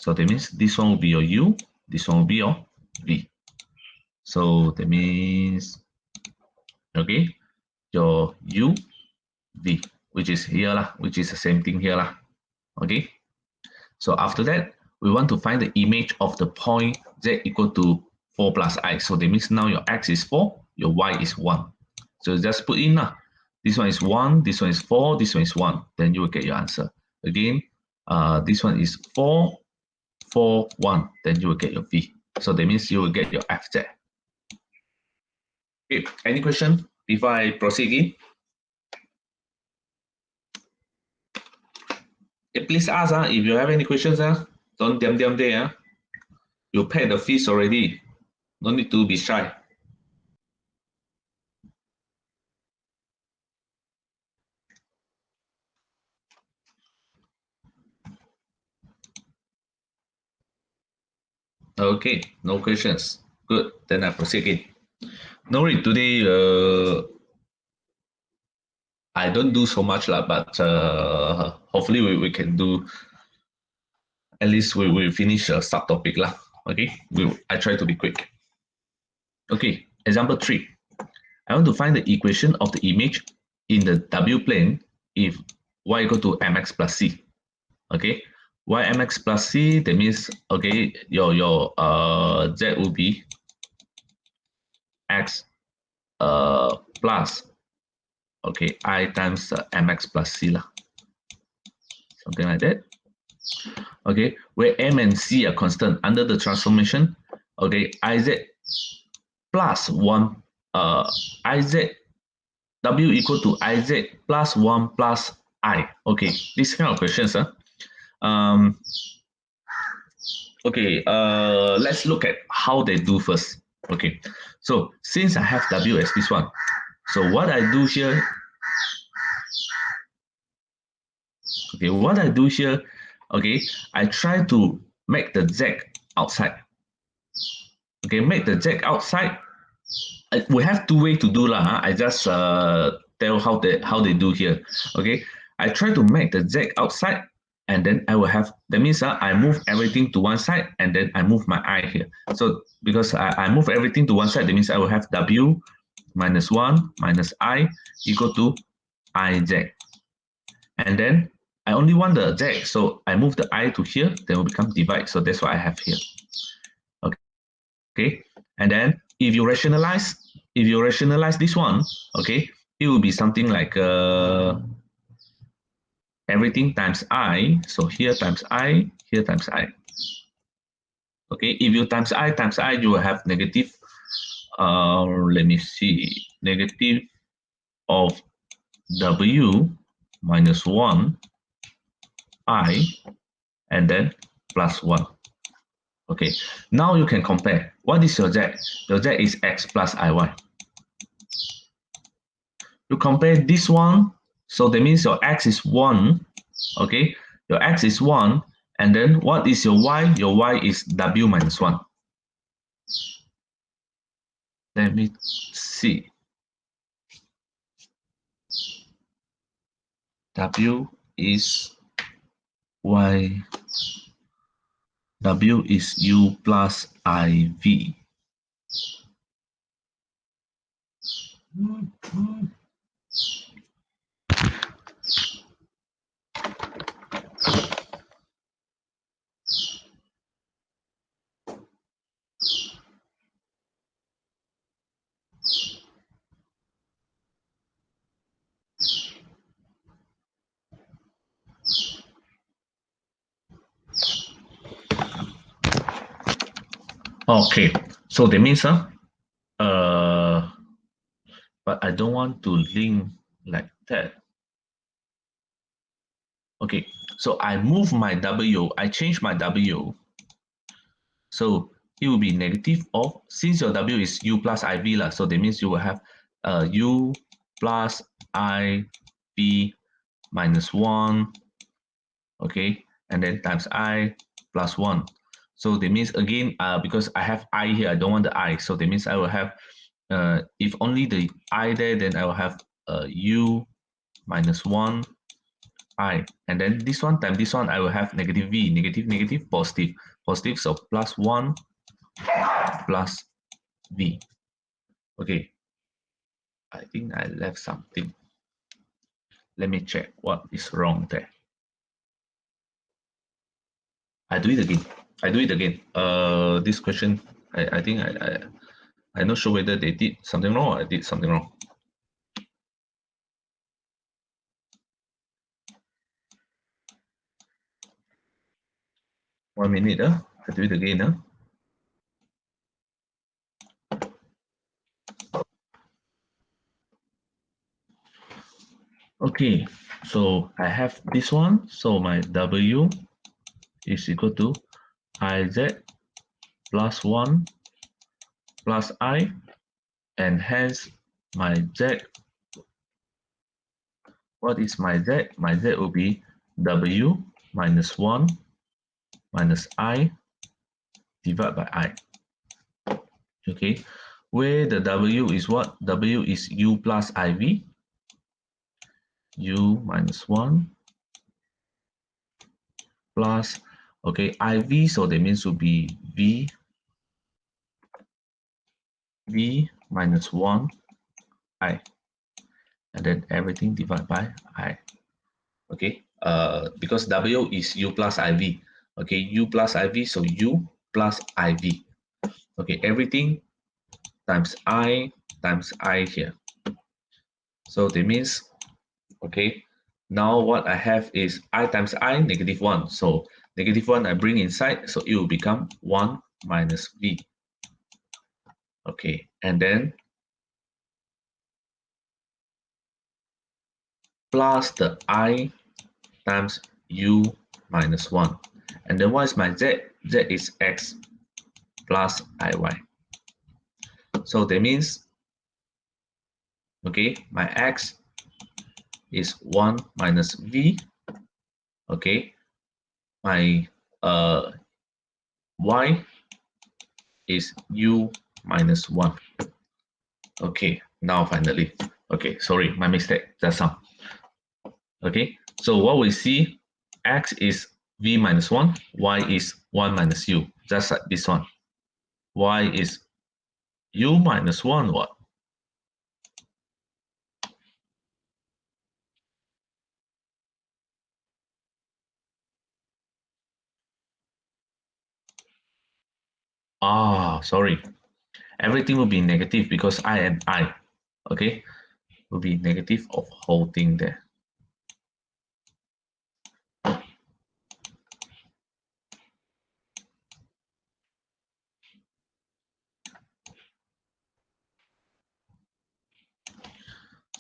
So that means this one will be your u, this one will be your v. So that means, okay, your u, v, which is here lah, which is the same thing here lah. Okay. So after that, we want to find the image of the point z equal to 4 plus I. So that means now your x is 4, your y is 1. So just put in lah. This one is 1, this one is 4, this one is 1. Then you will get your answer. Again, this one is 4, 4, 1. Then you will get your v. So that means you will get your fz. Okay, any question before I proceed again? Please ask if you have any questions. Don't diam there. You paid the fees already. No need to be shy. Okay, no questions. Good. Then I proceed again. No worry, today I don't do so much lah, but hopefully we can do, at least we finish a subtopic lah. Okay, I try to be quick. Okay, example 3. I want to find the equation of the image in the W plane if y equal to mx plus c. Okay, y mx plus c, that means, okay, your z will be x plus, okay, I times mx plus c lah. Something like that. Okay, where m and c are constant under the transformation, okay, iz plus 1, iz w equal to iz plus 1 plus I. Okay, this kind of questions. Okay, let's look at how they do first. Okay, so since I have w as this one, so what I do here, okay, what I do here, okay, I try to make the z outside. Okay, make the z outside. We have two ways to do lah. I just tell how they do here. Okay, I try to make the z outside, and then I will have, that means I move everything to one side, and then I move my I here. So because I move everything to one side, that means I will have w minus 1 minus I equal to iz. And then I only want the z, so I move the I to here, then will become divide. So that's what I have here. Okay, and then if you rationalize this one, okay, it will be something like everything times I. So here times I, here times I. Okay, if you times I, you will have negative, let me see, negative of W minus 1 I and then plus 1. Okay, now you can compare. What is your Z? Your Z is X plus IY. You compare this one, so that means your X is 1. Okay, your X is 1, and then what is your Y? Your Y is W minus 1. Let me see. W is Y. W is U plus IV. Okay, so that means but I don't want to link like that. Okay, so I move my W, I change my W. So it will be negative of, since your W is U plus IV lah, so that means you will have U plus IV minus 1, okay, and then times I plus 1. So that means again, because I have I here, I don't want the I, so that means I will have, if only the I there, then I will have U minus 1 I, and then this one times this one, I will have negative V, negative, negative, positive, positive, so plus 1 plus V. Okay, I think I left something. Let me check what is wrong there. I do it again. I do it again. This question, I think I'm not sure whether they did something wrong or I did something wrong. One minute, I do it again. Okay, so I have this one. So my W is equal to IZ plus 1 plus I, and hence my Z, what is my Z? My Z will be W minus 1 minus I divided by I. Okay, where the W is what? W is U plus IV. U minus 1 plus, okay, IV, so that means will be V minus 1 I, and then everything divided by I. Okay, because W is U plus IV. Okay, U plus IV, so U plus IV. Okay, everything times I here. So that means, okay, now what I have is I times I, negative 1. So negative 1 I bring inside, so it will become 1 minus V. Okay, and then plus the I times U minus 1. And then what is my Z? Z is X plus IY. So that means, okay, my X is 1 minus V. Okay, my Y is U minus 1. Okay, now finally. Okay, sorry, my mistake, just some. Okay, so what we see, X is V minus 1, Y is 1 minus U, just like this one. Y is U minus 1, what? Sorry. Everything will be negative because I and I, okay, will be negative of whole thing there.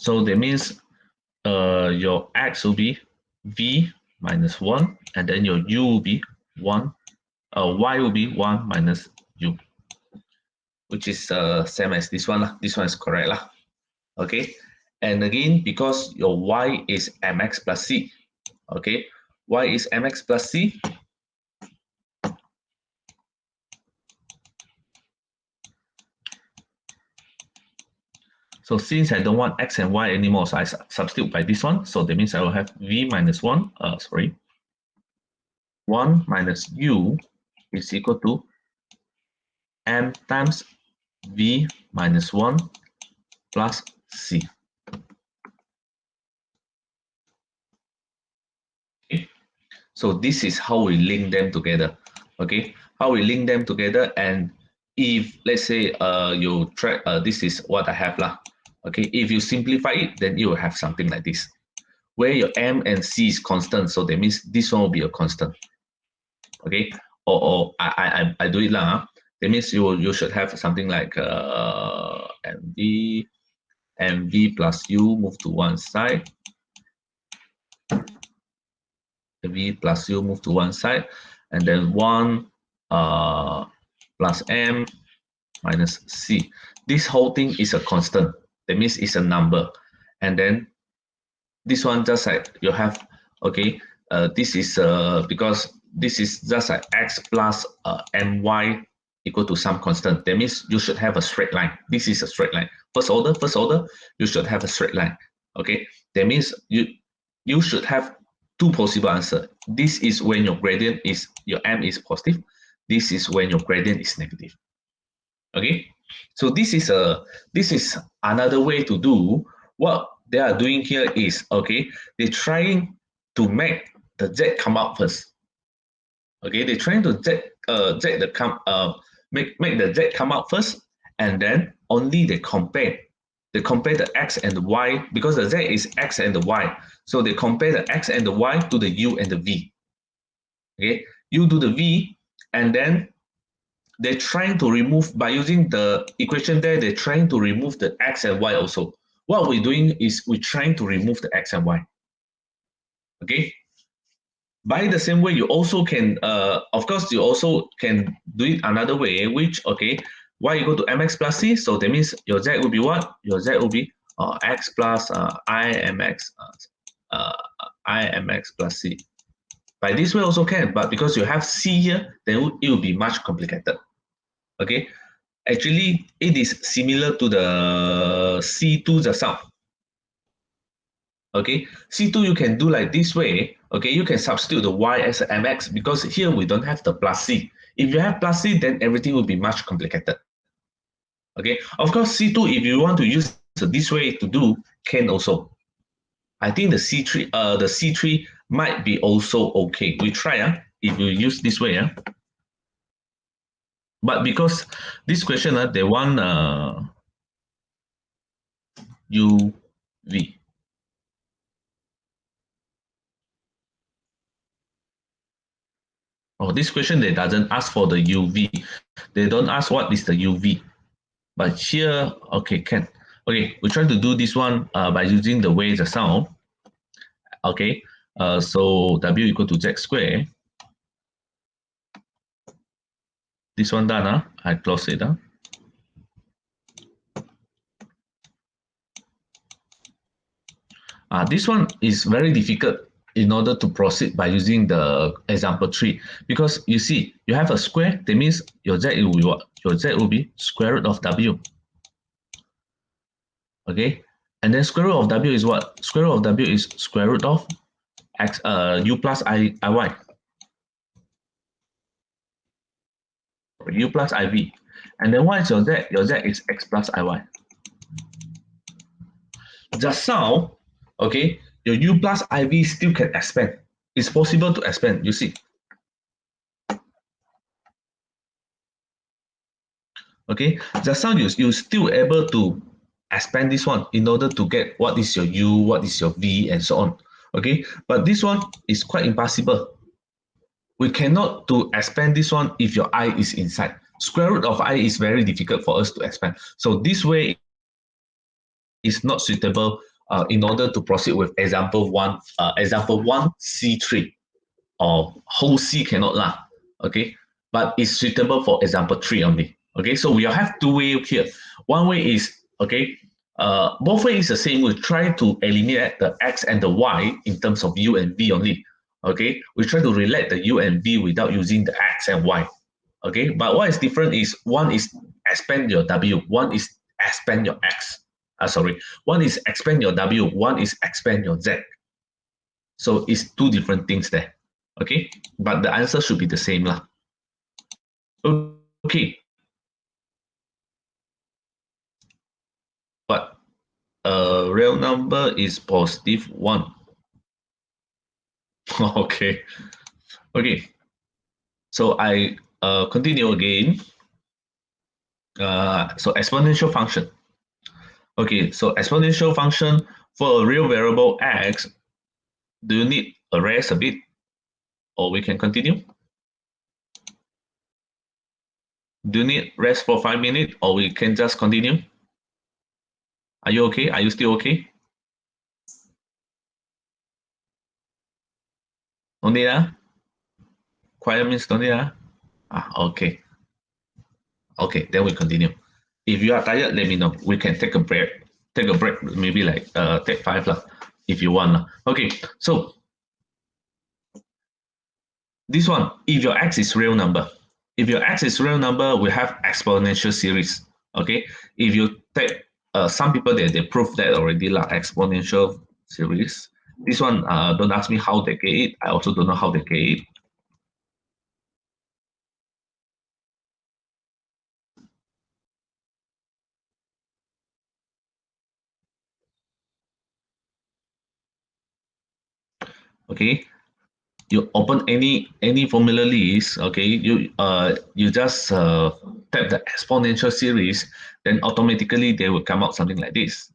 So that means your x will be v minus 1, and then your u will be 1, y will be 1 minus u, which is same as this one. This one is correct. Okay, and again, because your y is mx plus c, okay, y is mx plus c. So since I don't want x and y anymore, so I substitute by this one. So that means I will have v minus 1, 1 minus u is equal to m times v minus 1 plus c. Okay. So this is how we link them together. Okay, how we link them together, and if let's say you try, this is what I have lah. Okay, if you simplify it, then you will have something like this, where your m and c is constant. So that means this one will be a constant. Okay, or I do it lah. That means you should have something like mv plus u move to one side. V plus u move to one side, and then 1 plus m minus c. This whole thing is a constant. That means it's a number. And then this one just like you have, okay, this is because this is just like x plus my equal to some constant. That means you should have a straight line. This is a straight line. First order, you should have a straight line. Okay, that means you should have two possible answers. This is when your gradient is, your m is positive. This is when your gradient is negative. Okay, so this is another way to do. What they are doing here is, okay, they're trying to make the z come out first. Okay, they're trying to make the z come out first, and then only they compare the x and the y, because the z is x and the y. So they compare the x and the y to the u and the v. Okay, you do the v, and then they're trying to remove, by using the equation there, they're trying to remove the x and y also. What we're doing is we're trying to remove the x and y. Okay. By the same way, you also can, of course, you also can do it another way, which, okay, y equal to mx plus c. So that means your z will be what? Your z will be x plus I mx plus c. By this way also can, but because you have c here, then it will be much complicated. Okay, actually, it is similar to the C2 just now. Okay, C2 you can do like this way. Okay, you can substitute the y as a mx, because here we don't have the plus c. If you have plus c, then everything will be much complicated. Okay, of course, C2, if you want to use this way to do, can also. I think the C3 might be also okay. We try if you use this way. But because this question, they want UV. Oh, this question, they doesn't ask for the UV. They don't ask what is the UV. But here, okay, can. Okay, we try to do this one by using the way the sound. Okay, so W equal to Z square. This one done, I close it. This one is very difficult in order to proceed by using the example 3, because you see, you have a square, that means your Z will be what? Your Z will be square root of W. Okay, and then square root of W is what? Square root of W is square root of x u plus iy. U plus iv. And then what is your Z? Your Z is x plus iy. Just now, okay, your u plus iv still can expand. It's possible to expand, you see. Okay, just now you still able to expand this one in order to get what is your u, what is your v, and so on. Okay, but this one is quite impossible. We cannot to expand this one if your I is inside. Square root of I is very difficult for us to expand. So this way is not suitable in order to proceed with example 1, C3, or whole C cannot lah, okay? But it's suitable for example 3 only, okay? So we have two ways here. One way is, okay, both ways is the same. We try to eliminate the x and the y in terms of u and v only, okay? We try to relate the u and v without using the x and y, okay? But what is different is one is expand your w, one is expand your x. One is expand your w, one is expand your z. So it's two different things there, okay? But the answer should be the same lah. Okay. But a real number is positive 1. Okay. Okay. So I continue again. So exponential function. Okay, so exponential function for a real variable x, do you need a rest a bit? Or we can continue? Do you need rest for 5 minutes or we can just continue? Are you okay? Are you still okay? No need, quiet means no need, okay. Okay, then we continue. If you are tired, let me know. We can take a break. Take a break, maybe like take 5 lah, if you want lah. Okay, so this one, if your x is real number, we have exponential series. Okay, if you take some people they prove that already lah, exponential series. This one, don't ask me how they get it. I also don't know how they get it. Okay, you open any formula list, okay, you just type the exponential series, then automatically they will come out something like this.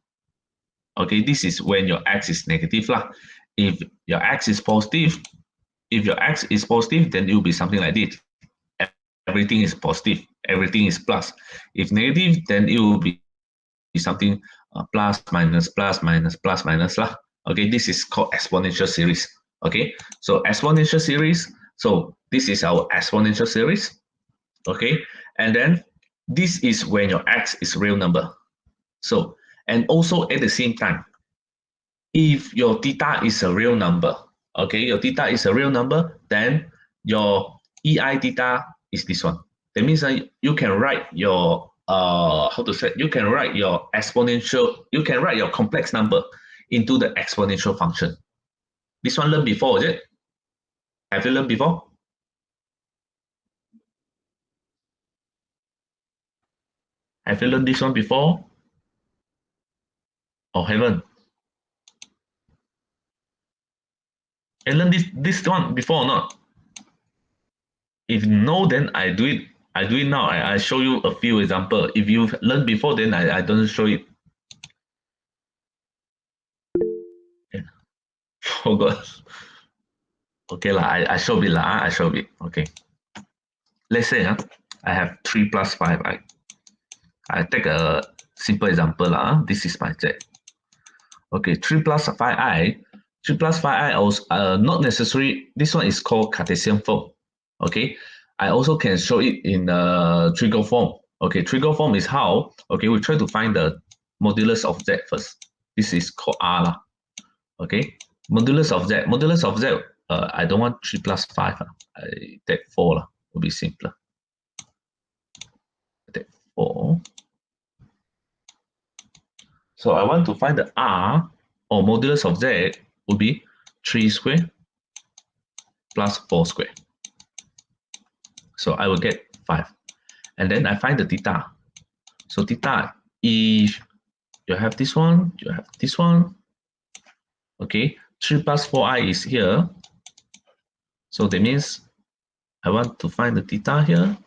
Okay, this is when your x is negative lah. If your x is positive, then it will be something like this. Everything is positive, everything is plus. If negative, then it will be something plus minus lah. Okay, this is called exponential series. Okay, so exponential series. So this is our exponential series. Okay, and then this is when your x is real number. So, and also at the same time, if your theta is a real number, okay, your theta is a real number, then your EI theta is this one. That means you can write your you can write your exponential, you can write your complex number into the exponential function. This one learned before, is it? Have you learned before? Have you learned this one before? Or haven't? I learned this one before or not? If no, then I do it. I do it now. I show you a few examples. If you've learned before, then I don't show it. Forgot. Okay lah. I show it lah. I show it. Okay. Let's say I have 3 plus 5. I take a simple example lah. This is my z. Okay, 3 plus 5i. 3 plus 5i also not necessary. This one is called Cartesian form. Okay, I also can show it in trigo form. Okay, trigo form is how? Okay, we try to find the modulus of z first. This is called r lah. Okay, modulus of z. Modulus of z. I don't want 3 plus 5. I take 4 lah. Will be simpler. I take 4. So I want to find the r, or modulus of z would be 3 squared plus 4 squared. So I will get 5. And then I find the theta. So theta, if you have this one, you have this one. Okay, 3 plus 4i is here. So that means I want to find the theta here.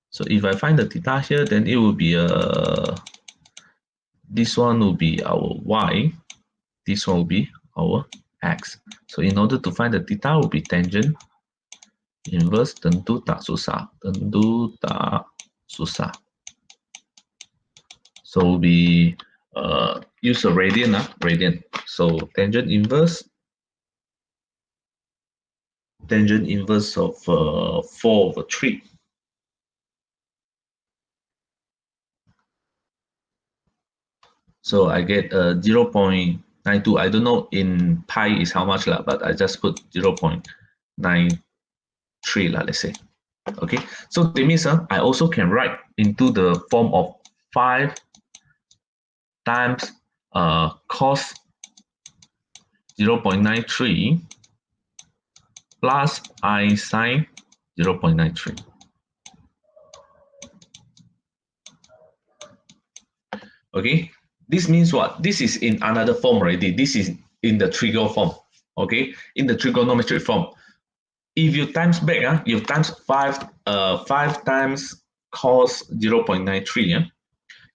So if I find the theta here, then it will be this one will be our y. This one will be our x. So in order to find the theta, will be tangent inverse, tentu tak susah. Tentu tak susah. So will be use a radian, radian. So tangent inverse of 4/3. So I get 0.92. I don't know in pi is how much, but I just put 0.93, let's say. Okay, so that means I also can write into the form of 5 times cos 0.93 plus I sine 0.93. Okay, this means what? This is in another form already. This is in the trigo form. Okay, in the trigonometric form. If you times back, you times 5 times cos 0.93,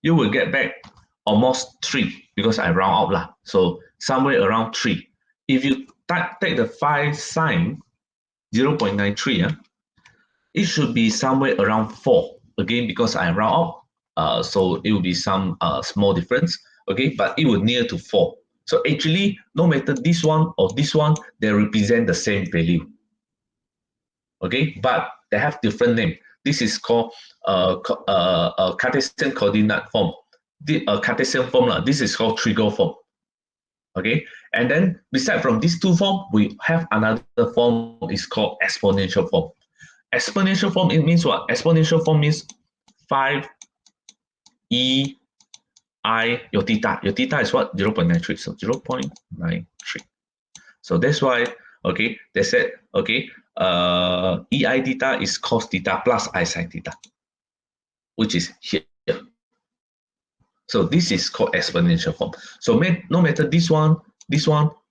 you will get back almost 3 because I round out lah. So somewhere around 3. If you take the 5 sine 0.93, it should be somewhere around 4. Again, because I round out, so it will be some small difference. Okay, but it will near to 4. So actually, no matter this one or this one, they represent the same value. Okay, but they have different name. This is called Cartesian coordinate form. The Cartesian form, this is called trigo form. Okay, and then beside from these two form, we have another form is called exponential form. Exponential form, it means what? Exponential form means 5 e I your theta. Your theta is what? 0.93. So 0.93. So that's why, okay, they said, okay, ei theta is cos theta plus I sine theta, which is here. So this is called exponential form. So no matter this one,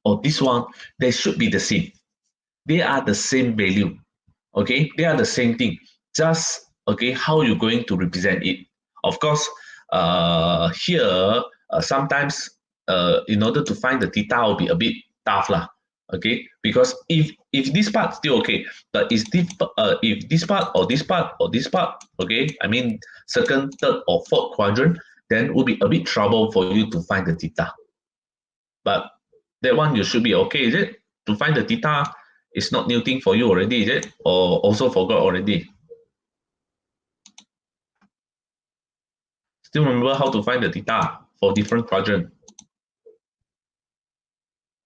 or this one, they should be the same. They are the same value. Okay, they are the same thing. Just okay, how you're going to represent it. Of course, here sometimes in order to find the theta will be a bit tough lah. Okay, because if this part still okay, but if this part or this part or this part, okay, I mean second, third, or fourth quadrant, then will be a bit trouble for you to find the theta. But that one you should be okay, is it? To find the theta is not new thing for you already, is it? Or also forgot already? Still remember how to find the theta for different quadrant?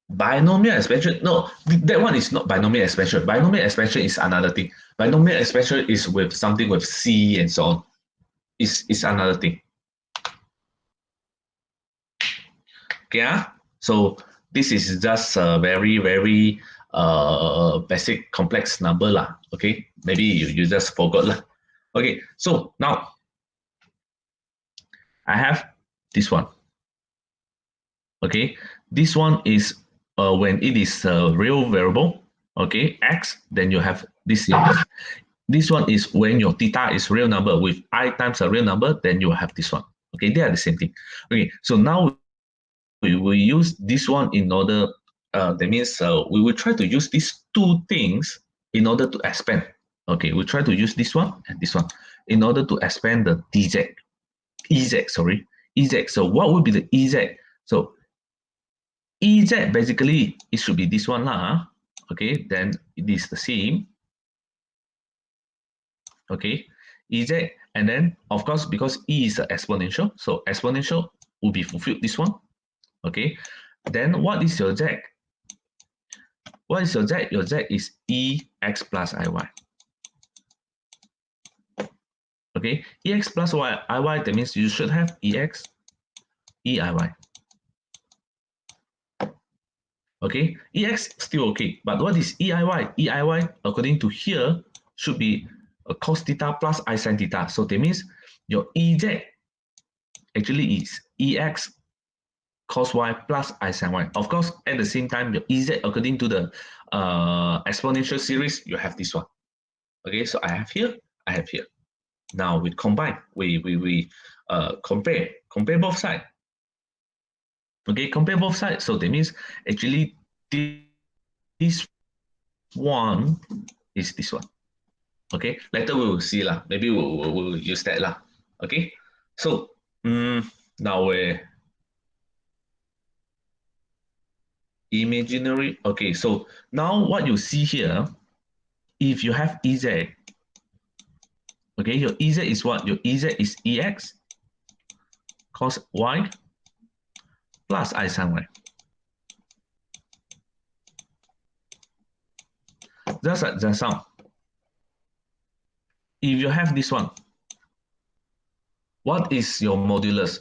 Binomial expansion, no, that one is not binomial expansion. Binomial expansion is another thing. Binomial expansion is with something with C and so on. It's another thing. Okay, so this is just a very, very basic complex number lah. Okay, maybe you just forgot lah. Okay, so now I have this one. Okay, this one is when it is a real variable, okay, x, then you have this here. This one is when your theta is real number with I times a real number, then you have this one. Okay, they are the same thing. Okay, so now we will use this one in order, that means we will try to use these two things in order to expand. Okay, we try to use this one and this one in order to expand the EZ, sorry, EZ. So what would be the EZ? So EZ basically it should be this one lah. Okay, then it is the same. Okay, EZ, and then of course because E is an exponential, so exponential will be fulfilled this one. Okay, then what is your Z? What is your Z? Your Z is EX plus IY. Okay, EX plus IY, that means you should have EX, EIY. Okay, EX still okay, but what is EIY? EIY, according to here, should be a cos theta plus I sin theta. So that means your EZ actually is EX cos Y plus I sin Y. Of course, at the same time, your EZ according to the exponential series, you have this one. Okay, so I have here, I have here. Now we combine, we compare both sides. Okay, compare both sides. So that means actually this one is this one. Okay, later we will see lah. Maybe we'll use that lah. Okay, so now imaginary. Okay, so now what you see here, if you have Ez, okay, your Ez is what? Your Ez is Ex cos Y plus I sin Y. That's the sum. If you have this one, what is your modulus?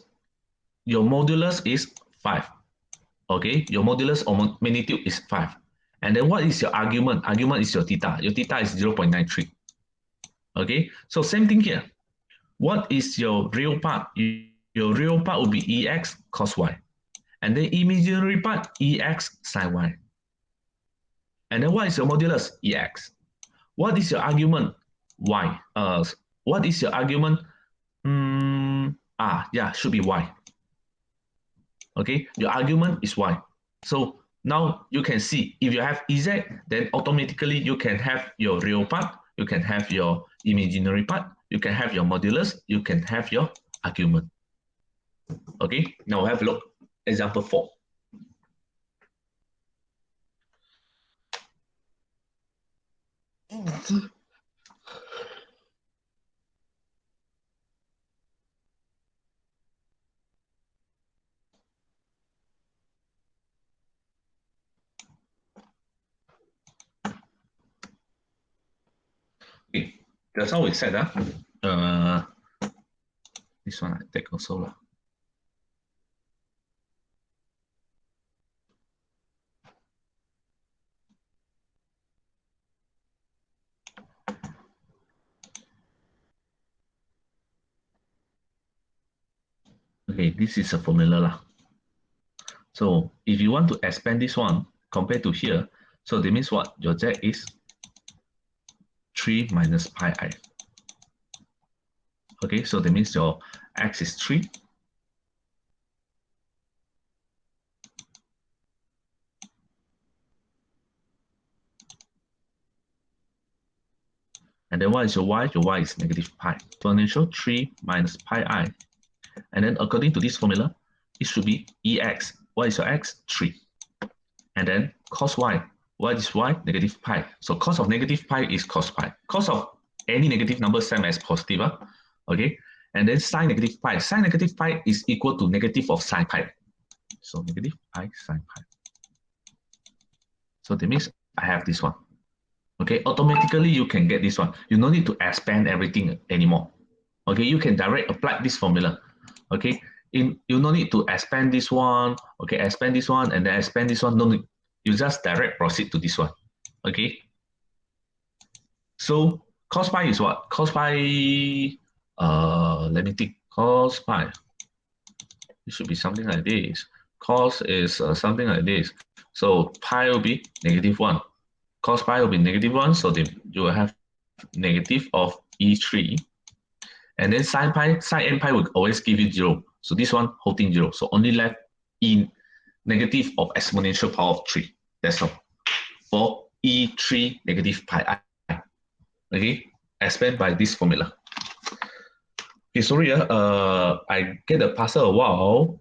Your modulus is 5. Okay, your modulus or magnitude is 5. And then what is your argument? Argument is your theta. Your theta is 0.93. Okay, so same thing here. What is your real part? Your real part will be Ex cos Y. And then imaginary part, Ex sin Y. And then what is your modulus? Ex. What is your argument? Y. What is your argument? Yeah, should be Y. Okay, your argument is Y. So now you can see if you have Ez, then automatically you can have your real part, you can have your imaginary part, you can have your modulus, you can have your argument. Okay, now have a look. Example 4. Okay, that's how we said this one I take also. Okay, this is a formula lah. So if you want to expand this one compared to here, so that means what? Your Z is 3 minus pi I. Okay, so that means your X is 3. And then what is your Y? Your Y is negative pi. Exponential 3 minus pi I. And then according to this formula, it should be Ex. What is your X? 3. And then cos Y. What is Y? Negative pi. So cos of negative pi is cos pi. Cos of any negative number same as positive. Okay. And then sine negative pi. Sine negative pi is equal to negative of sine pi. So negative pi sine pi. So that means I have this one. Okay, automatically you can get this one. You don't need to expand everything anymore. Okay, you can direct apply this formula. Okay, you don't need to expand this one. Okay, expand this one and then expand this one. No need. You just direct proceed to this one. Okay. So cos pi is what? Cos pi. Let me think. Cos pi. It should be something like this. Cos is something like this. So pi will be -1. Cos pi will be -1, so you will have negative of E3. And then sine pi, sine n pi will always give you 0. So this one holding 0. So only left in negative of exponential power of 3. That's all. For E3 negative pi I. Okay, expand by this formula. Okay, sorry, I get the parcel a while.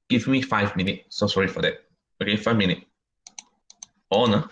Give me 5 minutes. So sorry for that. Okay, 5 minutes. On.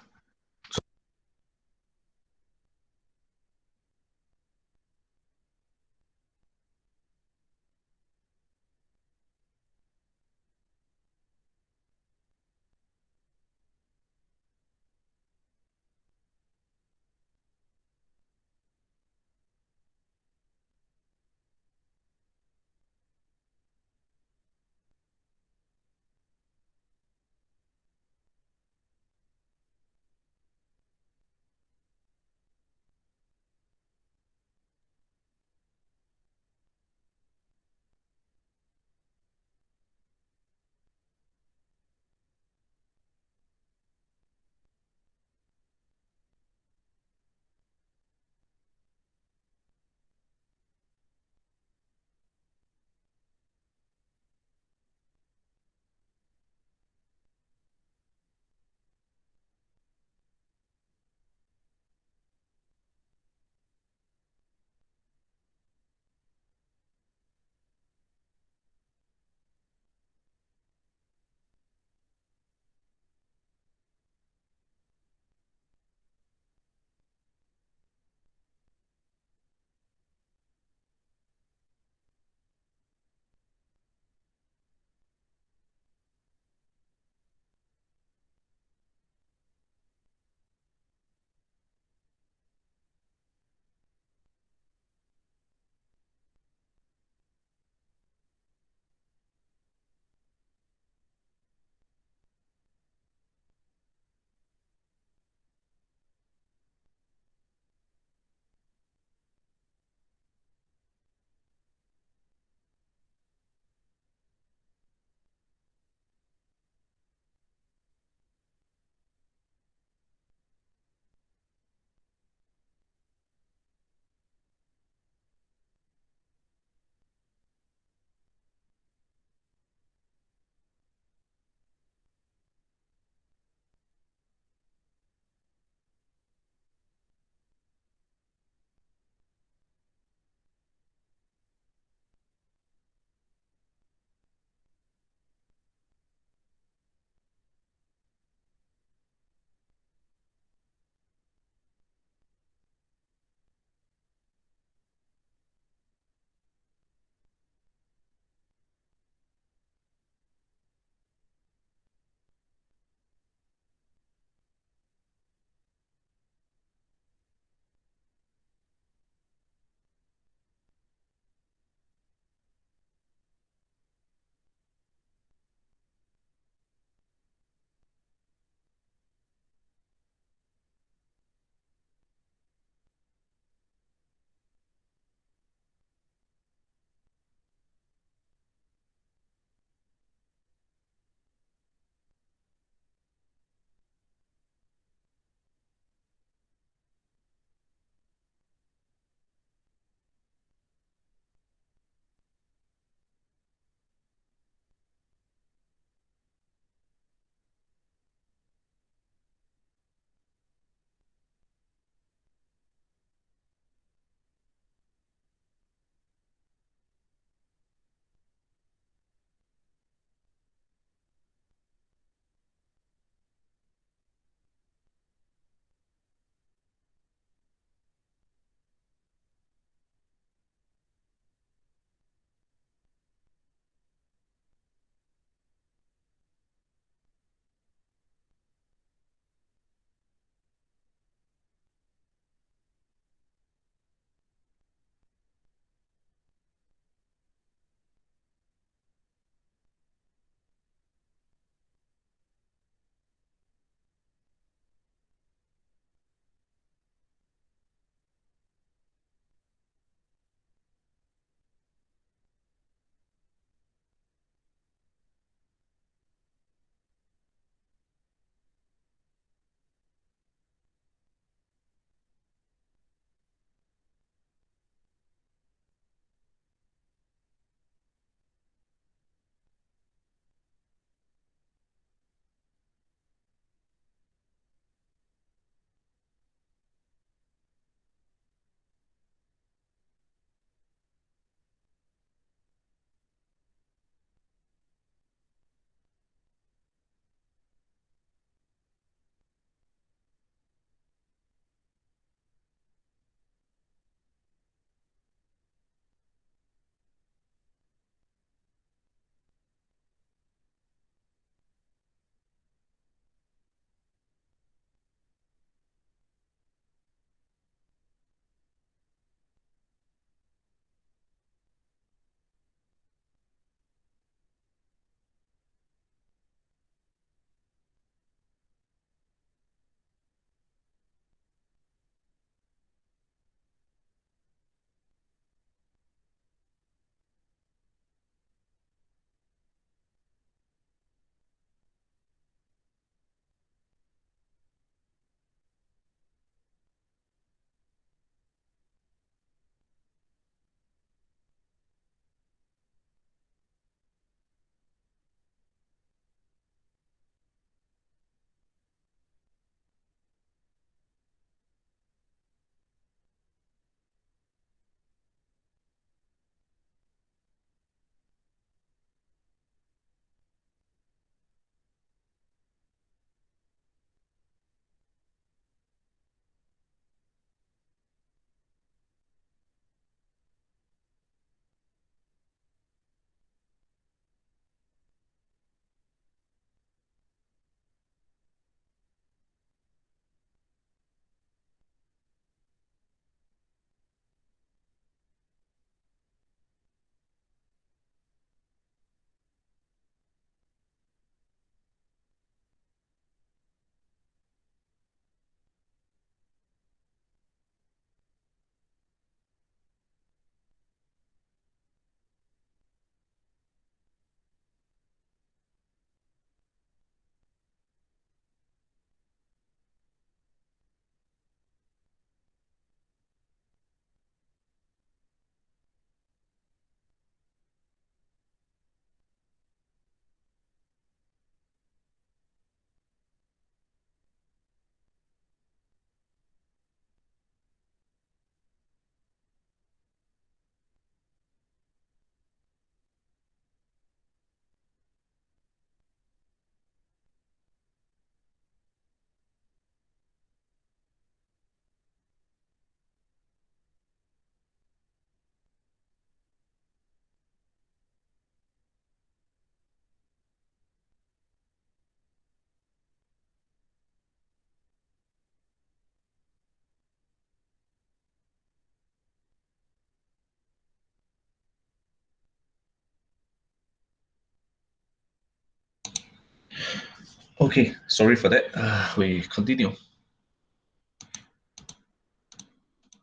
Okay, sorry for that. We continue.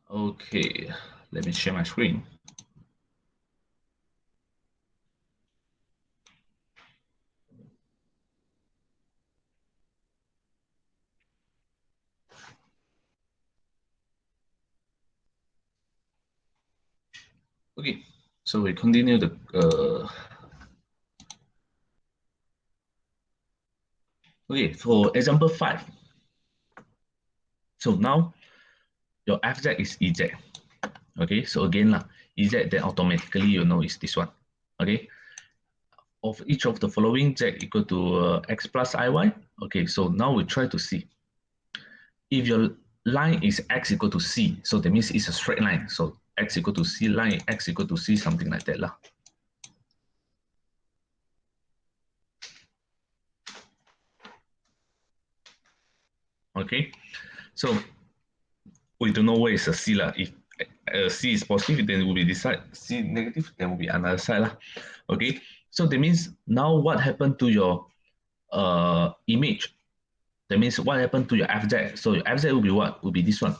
Okay, let me share my screen. Okay, so we continue the okay, for example 5. So now your fz is ez. Okay, so again lah, ez then automatically you know is this one. Okay, of each of the following z equal to x plus iy. Okay, so now we try to see if your line is x equal to c, so that means it's a straight line. So x equal to c line, x equal to c, something like that lah. Okay, so we don't know where is a c lah. If c is positive, then it will be this side. C negative, then will be another side lah. Okay, so that means now what happened to your image? That means what happened to your fz? So your fz will be what? Will be this one.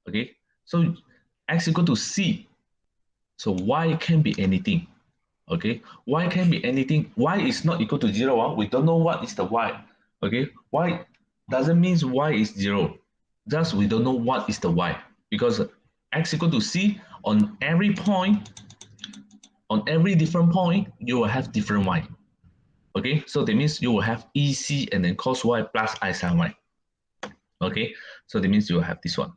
Okay, so x equal to c. So y can be anything. Okay, y can be anything. Y is not equal to 0. We don't know what is the y. Okay, y doesn't mean y is 0. Just we don't know what is the y. Because x equal to c, on every point, on every different point, you will have different y. Okay, so that means you will have ec and then cos y plus I sin y. Okay, so that means you will have this one.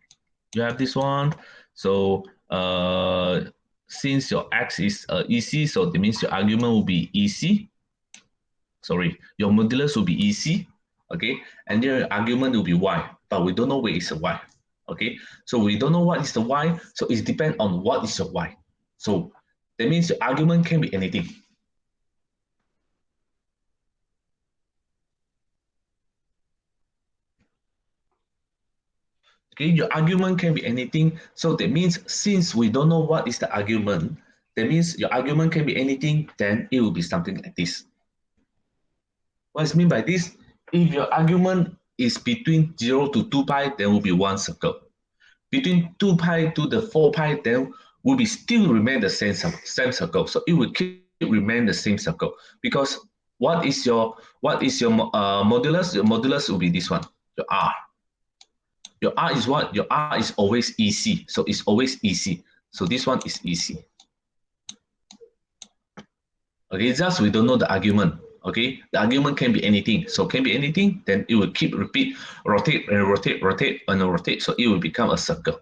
You have this one. So since your x is ec, so that means your argument will be ec. Sorry, your modulus will be ec. Okay, and your argument will be y, but we don't know where is the y. Okay, so we don't know what is the y, so it depends on what is your y. So that means your argument can be anything. Okay, your argument can be anything. So that means since we don't know what is the argument, that means your argument can be anything, then it will be something like this. What is mean by this? If your argument is between 0 to 2 pi, then will be one circle. Between 2 pi to the 4 pi, then will be still remain the same circle. So it will keep remain the same circle because what is your modulus? Your modulus will be this one, your r. Your R is what? Your R is always EC. So it's always EC. So this one is EC. Okay, just we don't know the argument. Okay, the argument can be anything. So can be anything, then it will keep repeat, rotate and rotate, rotate and rotate. So it will become a circle.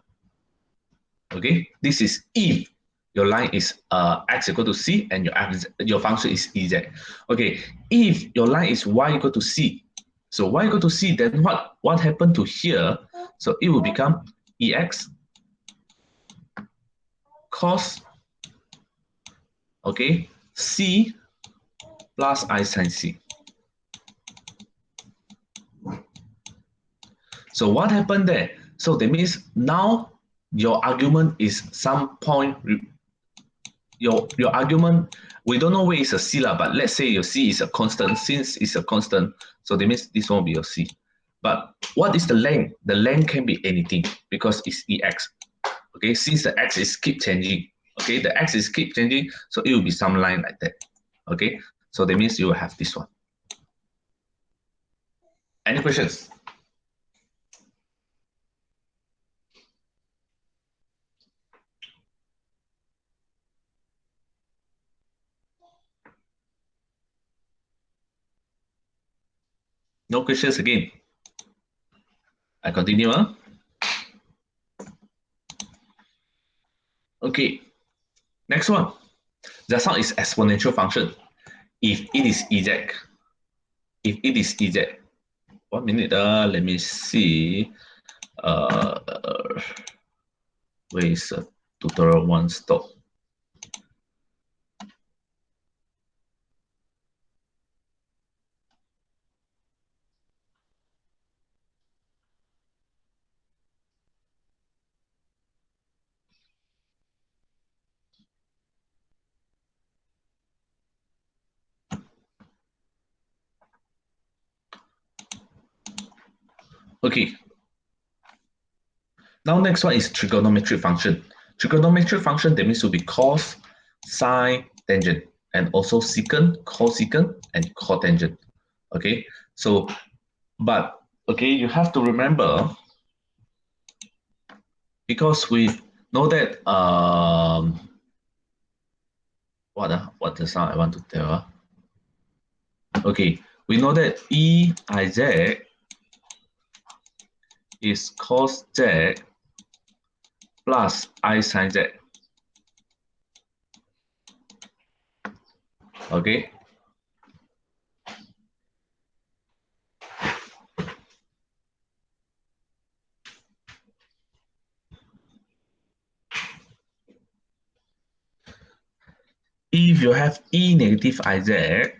Okay, this is if your line is x equal to c and your function is ez. Okay, if your line is y equal to c, so y equal to c, then what happened to here? So it will become ex cos, okay, c plus I sin c. So what happened there? So that means now your argument is some point, your argument, we don't know where is a c, but let's say your c is a constant. Since it's a constant, so that means this one will be your c. But what is the length? The length can be anything because it's ex. Okay, since the x is keep changing, okay, the x is keep changing, so it will be some line like that. Okay, so that means you will have this one. Any questions? No questions again. I continue. Okay, next one. Just now is exponential function. If it is ez, if it is ez, 1 minute. Let me see. Uh, where is tutorial one stop? Okay. Now next one is trigonometric function. Trigonometric function, that means will be cos, sine, tangent, and also secant, cosecant, and cotangent. Okay, so but okay, you have to remember, because we know that what the sound I want to tell. Okay, we know that EIZ is cos Z plus I sin Z. Okay, if you have E negative IZ,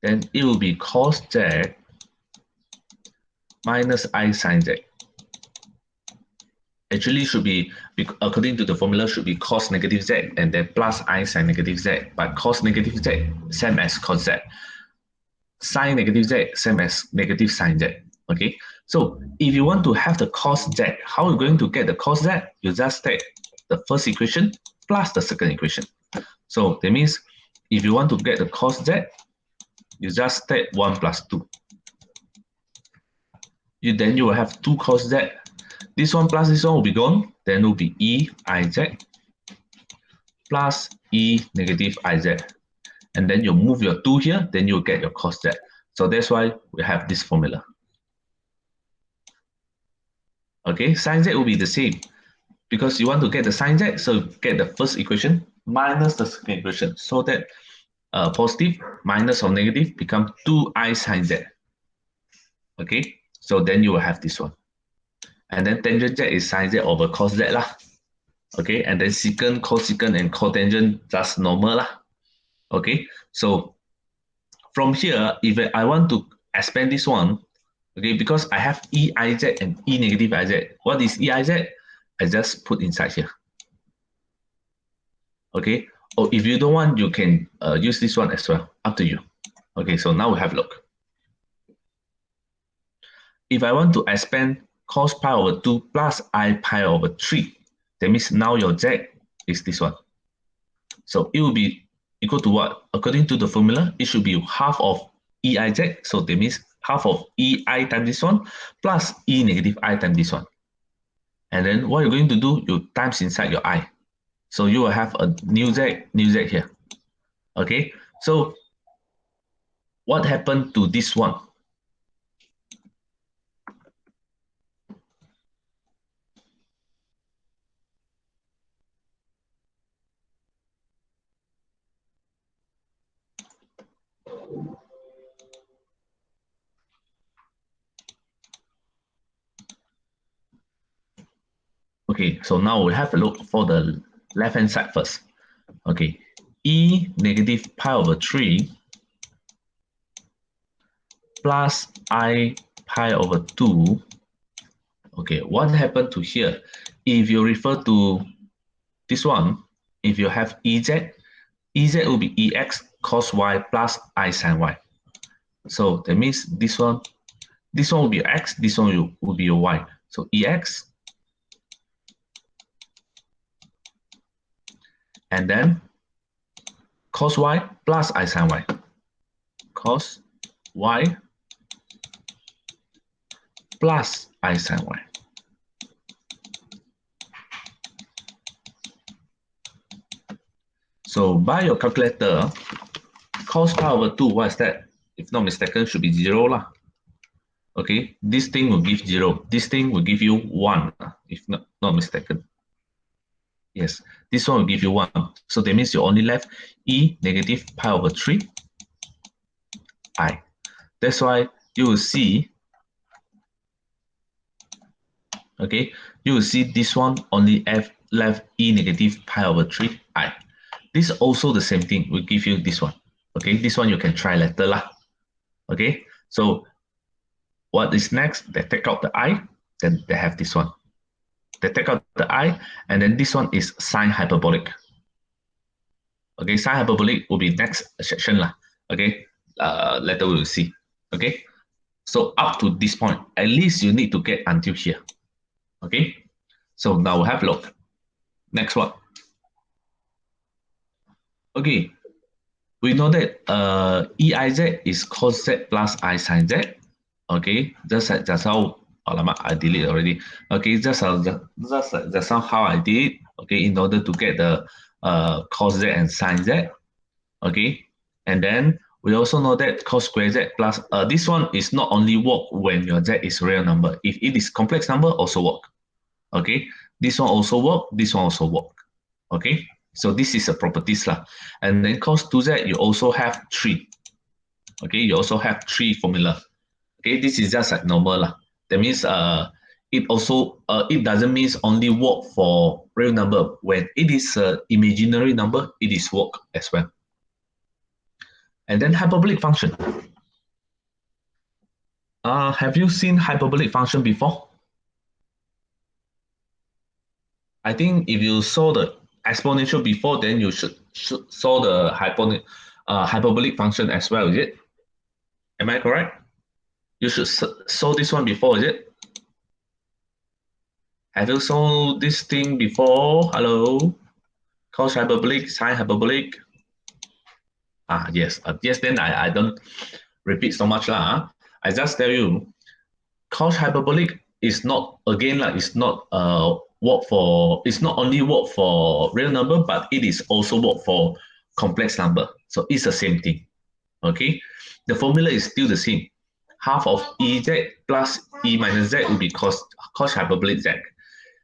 then it will be cos Z minus I sin Z. Actually should be, according to the formula, should be cos negative Z and then plus I sin negative Z. But cos negative Z, same as cos Z. Sin negative Z, same as negative sin Z. Okay, so if you want to have the cos Z, how are you going to get the cos Z? You just take the first equation plus the second equation. So that means if you want to get the cos Z, you just take 1 plus 2. Then you will have 2 cos Z. This one plus this one will be gone. Then it will be E IZ plus E negative IZ. And then you move your 2 here, then you'll get your cos Z. So that's why we have this formula. Okay, sin Z will be the same. Because you want to get the sin Z, so get the first equation minus the second equation. So that positive minus or negative become 2I sin Z. Okay, so then you will have this one. And then tangent Z is sin Z over cos Z lah. Okay, and then secant, cosecant, and cotangent just normal lah. Okay, so from here, if I want to expand this one, okay, because I have EIZ and E negative IZ. What is EIZ? I just put inside here. Okay, or if you don't want, you can use this one as well, up to you. Okay, so now we have a look. If I want to expand cos pi over 2 plus I pi over 3, that means now your Z is this one. So it will be equal to what? According to the formula, it should be half of EIZ. So that means half of EI times this one plus E negative I times this one. And then what you're going to do, you times inside your I. So you will have a new Z here. Okay, so what happened to this one? Okay, so now we have a look for the left-hand side first. Okay, E negative pi over 3 plus I pi over 2. Okay, what happened to here? If you refer to this one, if you have EZ, EZ will be EX cos Y plus I sin Y. So that means this one will be X, this one will be Y. So EX, and then cos Y plus I sin Y. Cos Y plus I sin Y. So by your calculator, cos pi over 2, what is that? If not mistaken, should be 0 lah. Okay, this thing will give 0. This thing will give you 1, if not mistaken. Yes, this one will give you 1. So that means you only left E negative pi over 3 I. That's why you will see, okay, you will see this one only left E negative pi over 3 I. This also the same thing will give you this one. Okay, this one you can try later lah. Okay, so what is next? They take out the I, then they have this one. They take out the I, and then this one is sine hyperbolic. Okay, sine hyperbolic will be next section lah. Okay, later we will see. Okay, So up to this point, at least you need to get until here. Okay. So now we have a look. Next one. Okay. We know that EIZ is cos Z plus I sin Z. Okay. Just how, alamak, I delete already. Okay. Just how I did. Okay. In order to get the cos Z and sin Z. Okay. And then we also know that cos square Z plus, this one is not only work when your Z is real number. If it is complex number, also work. Okay. This one also work. This one also work. Okay. So this is a properties lah. And then cos 2Z, you also have 3. Okay. You also have 3 formula. Okay. This is just like normal lah. That means it also, it doesn't mean only work for real number. When it is imaginary number, it is work as well. And then hyperbolic function. Have you seen hyperbolic function before? I think if you saw the exponential before, then you should saw the hyperbolic function as well, is it? Am I correct? You should saw this one before, is it? Have you saw this thing before? Hello? Cos hyperbolic, sine hyperbolic. Yes. Yes, then I don't repeat so much lah. I just tell you, cos hyperbolic is not, again, like, it's not it's not only work for real number, but it is also work for complex number. So it's the same thing. Okay. The formula is still the same. Half of Ez plus E minus Z will be cos hyperbolic Z.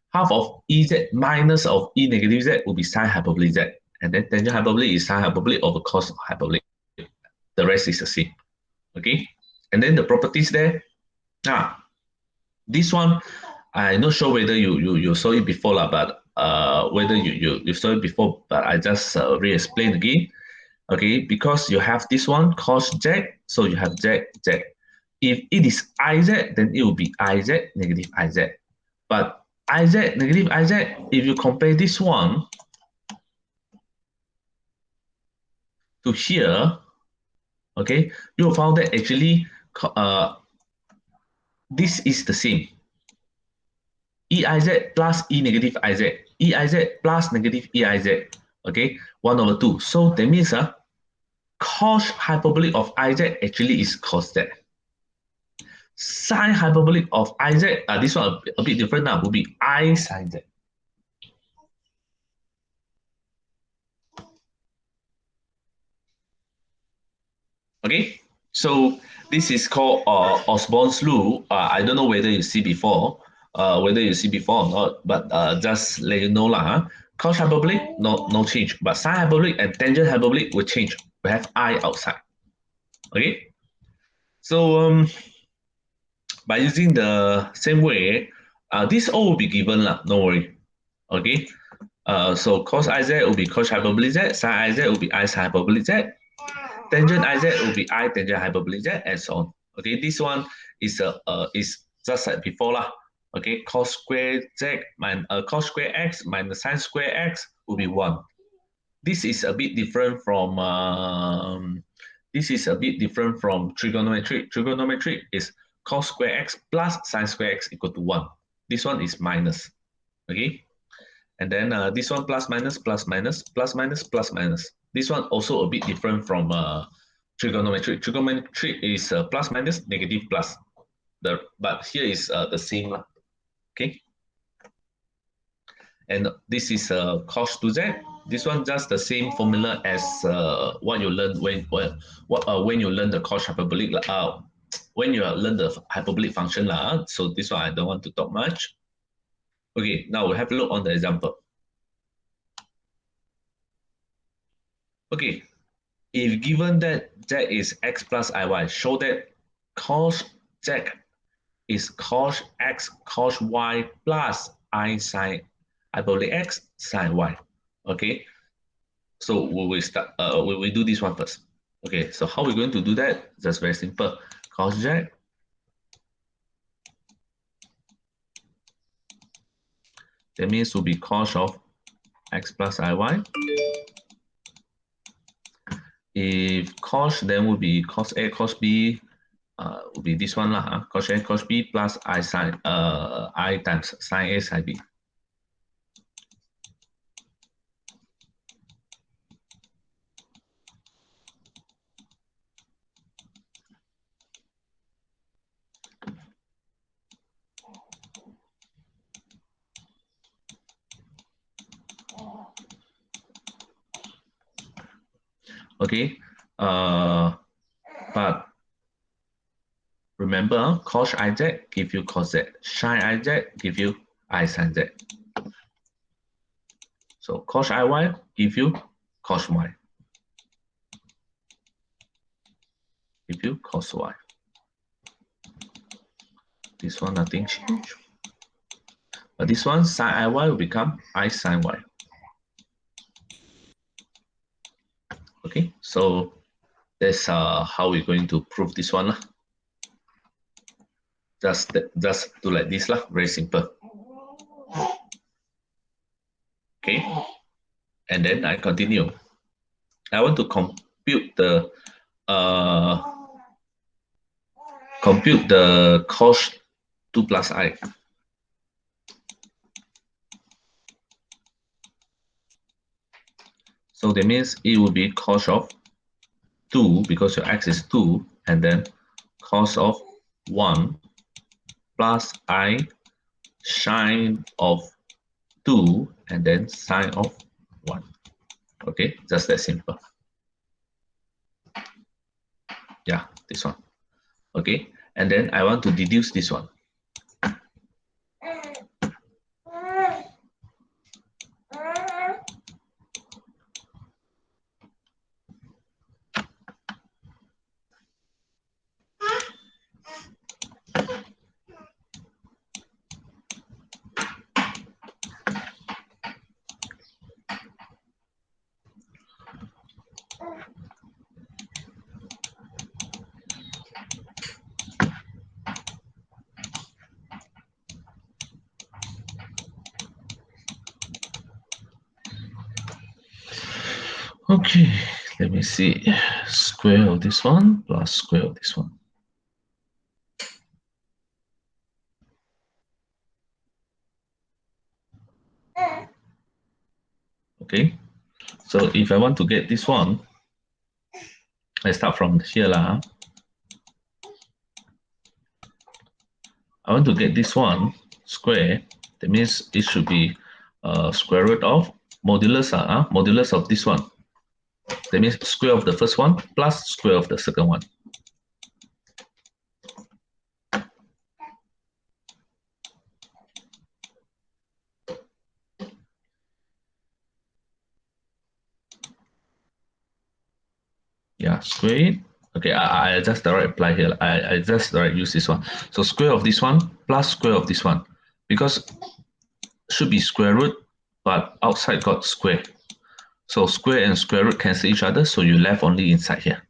Half of Ez minus of E negative Z will be sine hyperbolic Z. And then tangent hyperbolic is sine hyperbolic over cos hyperbolic. The rest is the same. Okay. And then the properties there. This one, I'm not sure whether you saw it before, but whether you saw it before, but I just re-explain again. Okay, because you have this one cos Z, so you have Z. If it is IZ, then it will be IZ negative IZ. But IZ negative IZ, if you compare this one to here, okay, you will find that actually this is the same. EIZ plus E negative IZ. EIZ plus negative EIZ. Okay, 1 over 2. So that means cos hyperbolic of IZ actually is cos Z. Sine hyperbolic of IZ, this one a bit different now, will be I sin Z. Okay, so this is called Osborne's rule. I don't know whether you see before, or not, but just let you know lah. Cos hyperbolic, no change, but sine hyperbolic and tangent hyperbolic will change. We have I outside. Okay, so by using the same way, this all will be given lah. No worry. Okay, so cos IZ will be cos hyperbolic Z, sine IZ will be I sine hyperbolic Z. Tangent IZ will be I tangent hyperbolic Z, and so on. Okay, this one is just like before lah. Okay, cos square Z cos square X minus sine square X will be 1. This is a bit different from trigonometry. Trigonometry is cos square X plus sine square X equal to 1. This one is minus. Okay, and then this one plus minus plus minus plus minus plus minus. This one also a bit different from trigonometry. Trigonometry is plus minus negative plus. But here is the same. Okay. And this is cos 2Z. This one just the same formula as what you learned when you learn the cos hyperbolic. When you learn the hyperbolic function. So this one I don't want to talk much. Okay, now we have a look on the example. Okay, if given that Z is X plus IY, show that cos Z is cos X cos Y plus I sine hyperbolic X sine Y. Okay, so we will start. We will do this one first. Okay, so how we're going to do that? Just very simple. Cos Z. That means will be cos of X plus IY. If cos, then will be cos A cos B will be this one lah, cos A cos B plus I sine I times sine A sine B. Okay, but remember, cos Iz give you cos Z, sin Iz give you I sin Z. So cos Iy give you cos Y, give you cos Y. This one nothing change. But this one sin Iy will become I sin Y. Okay, so that's how we're going to prove this one lah. Just do like this lah, very simple. Okay, and then I continue. I want to compute the cos 2 plus I. So that means it will be cos of 2 because your x is 2, and then cos of 1 plus I sine of 2 and then sine of 1. Okay, just that simple. Yeah, this one. Okay, and then I want to deduce this one. Okay, let me see. Square of this one plus square of this one. Okay, so if I want to get this one, I start from here lah. I want to get this one square. That means it should be square root of modulus modulus of this one. That means square of the first one plus square of the second one. Yeah, square it. Okay, I just direct apply here. I just direct use this one. So square of this one plus square of this one, because should be square root, but outside got square. So square and square root cancel each other, so you left only inside here.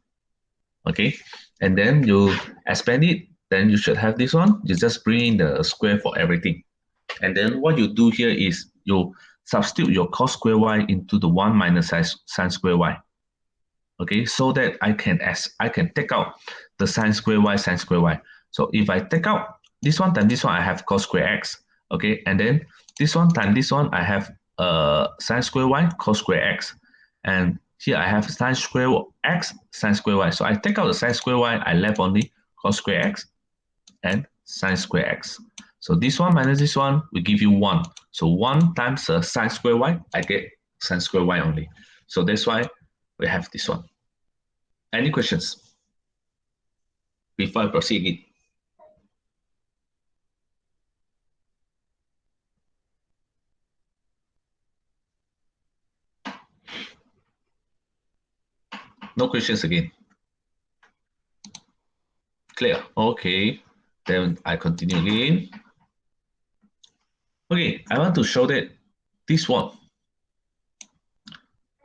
Okay, and then you expand it, then you should have this one. You just bring in the square for everything. And then what you do here is you substitute your cos square y into the 1 minus sine square y. Okay, so that I can take out the sine square y, sine square y. So if I take out this one times this one, I have cos square x. Okay, and then this one times this one, I have sine square y, cos square x. And here I have sine square x, sine square y. So I take out the sine square y, I left only cos square x and sine square x. So this one minus this one will give you 1. So 1 times sine square y, I get sine square y only. So that's why we have this one. Any questions before I proceed again? No questions again. Clear. Okay. Then I continue again. Okay, I want to show that this one.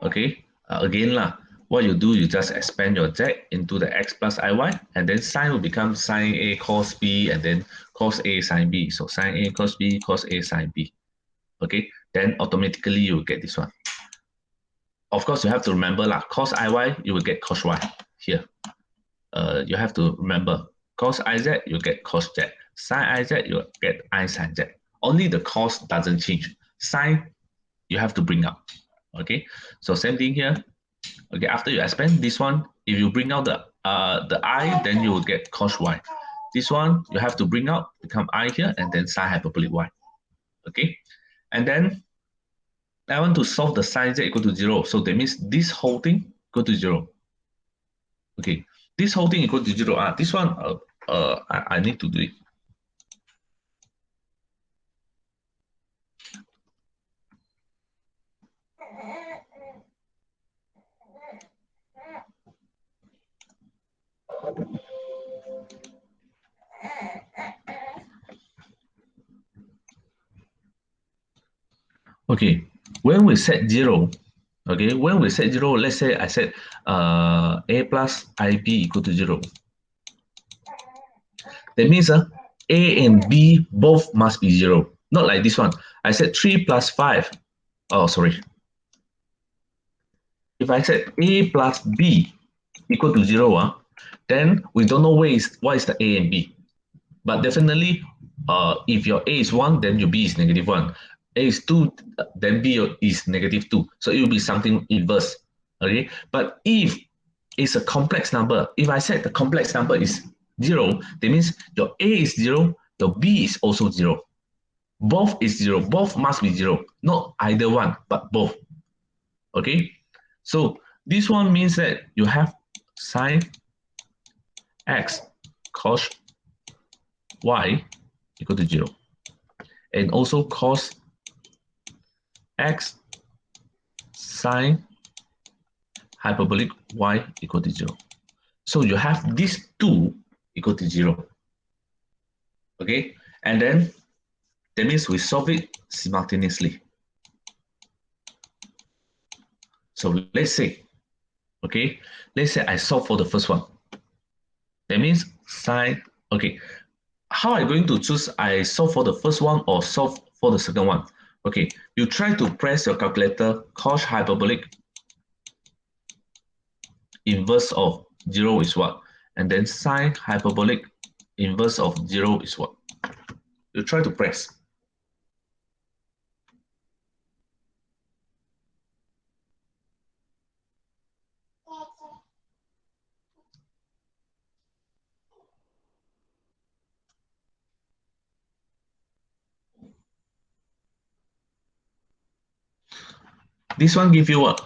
Okay, again lah. What you do, you just expand your z into the x plus iy, and then sine will become sine a cos b, and then cos a sine b. So sine a cos b, cos a sine b. Okay, then automatically you will get this one. Of course, you have to remember lah, cos iy, you will get cos y here. You have to remember Cos iz, you get cos z. Sin iz, you get I sin z. Only the cos doesn't change. Sin, you have to bring up. Okay, so same thing here. Okay, after you expand this one, if you bring out the I, then you will get cos y. This one, you have to bring out, become I here, and then sin hyperbolic y. Okay, and then I want to solve the sin z equal to 0. So that means this whole thing equal to 0. Okay, this whole thing equal to 0. This one, I need to do it. Okay, when we set 0, okay, when we set 0, let's say I set a plus ib equal to 0. That means a and b both must be 0. Not like this one. I said 3 plus 5. Oh, sorry. If I said a plus b equal to 0, then we don't know what is the a and b. But definitely, if your a is 1, then your b is negative 1. A is 2, then b is negative 2. So it will be something inverse. Okay. But if it's a complex number, if I said the complex number is 0, that means your a is 0, your b is also 0. Both is 0. Both must be 0. Not either one, but both. Okay. So this one means that you have sine x cos y equal to 0. And also cos x sine hyperbolic y equal to 0. So you have these two equal to 0. Okay, and then that means we solve it simultaneously. So let's say, okay, let's say I solve for the first one. That means sine, okay, how are you going to choose I solve for the first one or solve for the second one? Okay, you try to press your calculator, cos hyperbolic inverse of 0 is what? And then sine hyperbolic inverse of 0 is what? You try to press. This one give you what?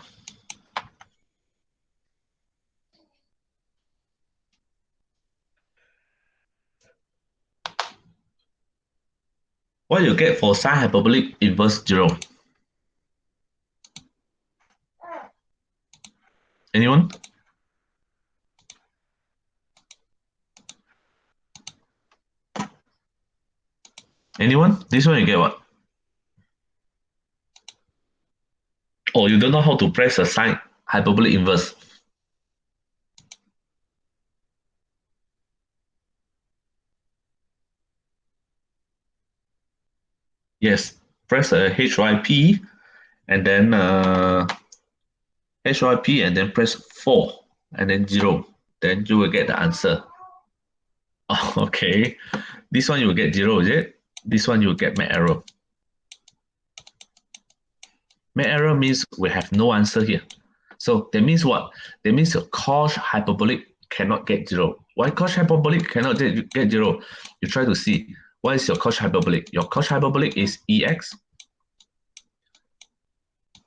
What you get for sine hyperbolic inverse 0? Anyone? Anyone? This one you get what? Oh, you don't know how to press a sine hyperbolic inverse. Yes, press a HYP and then HYP and then press 4 and then 0. Then you will get the answer. Oh, okay. This one you will get 0, is it? This one you will get met error. Met error means we have no answer here. So that means what? That means your cos hyperbolic cannot get 0. Why cos hyperbolic cannot get 0? You try to see what is your cos hyperbolic. Your cos hyperbolic is EX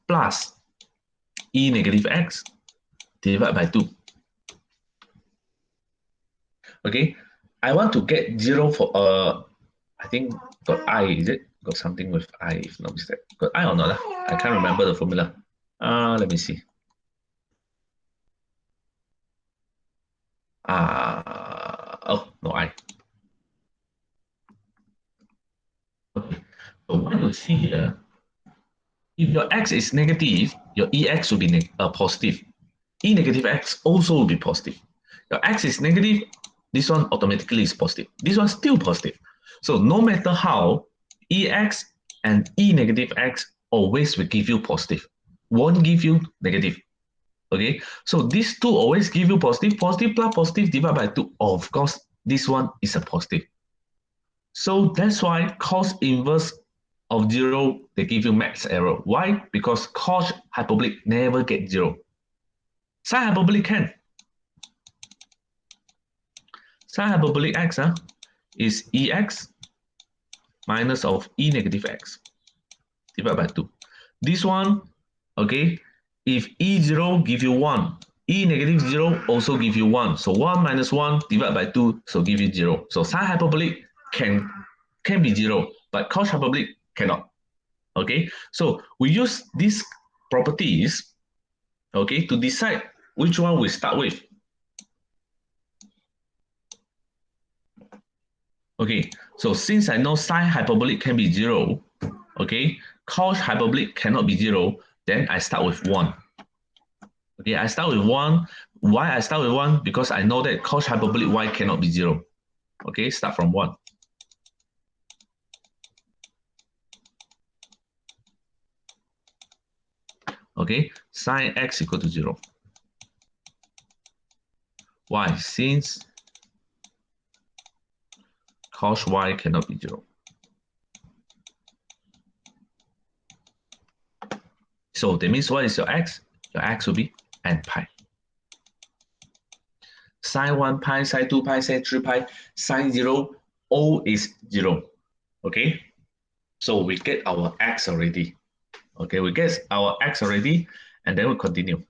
plus E negative X divided by 2. Okay, I want to get 0 for I think got I, is it? Got something with I, if not mistaken. Got I or not? I can't remember the formula. Let me see. Oh, no I. Okay, so what you see here, if your x is negative, your EX will be positive. E negative X also will be positive. Your X is negative, this one automatically is positive. This one still positive. So no matter how, EX and E negative X always will give you positive, won't give you negative. Okay, so these two always give you positive, positive plus positive divided by 2. Of course, this one is a positive. So that's why cos inverse of 0, they give you max error. Why? Because cos hyperbolic never get 0. Sin hyperbolic can. Sin hyperbolic x is ex minus of e negative x divided by 2. This one, okay, if e0 give you 1, e negative 0 also give you 1. So 1 minus 1 divided by 2, so give you 0. So sin hyperbolic can be 0, but cos hyperbolic cannot. Okay, so we use these properties, okay, to decide which one we start with. Okay, so since I know sin hyperbolic can be 0, okay, cos hyperbolic cannot be 0, then I start with 1. Okay, I start with 1. Why I start with 1? Because I know that cos hyperbolic y cannot be 0. Okay, start from 1. Okay, sin x equal to 0. Why? Since cos y cannot be 0. So that means what is your x? Your x will be n pi. Sin 1 pi, sin 2 pi, sin 3 pi, sin 0, all is 0. Okay? So we get our x already. Okay, we get our x already, and then we continue.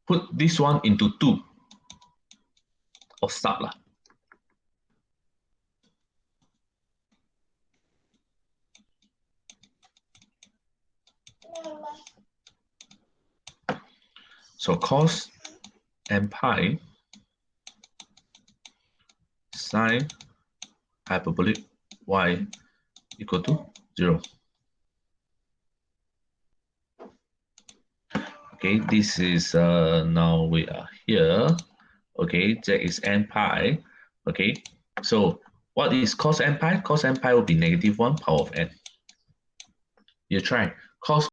Put this one into 2. Or start lah. So cos n pi sin hyperbolic y equal to 0. Okay, this is now we are here. Okay, z is n pi. Okay, so what is cos n pi? Cos n pi will be -1 power of n. You try cos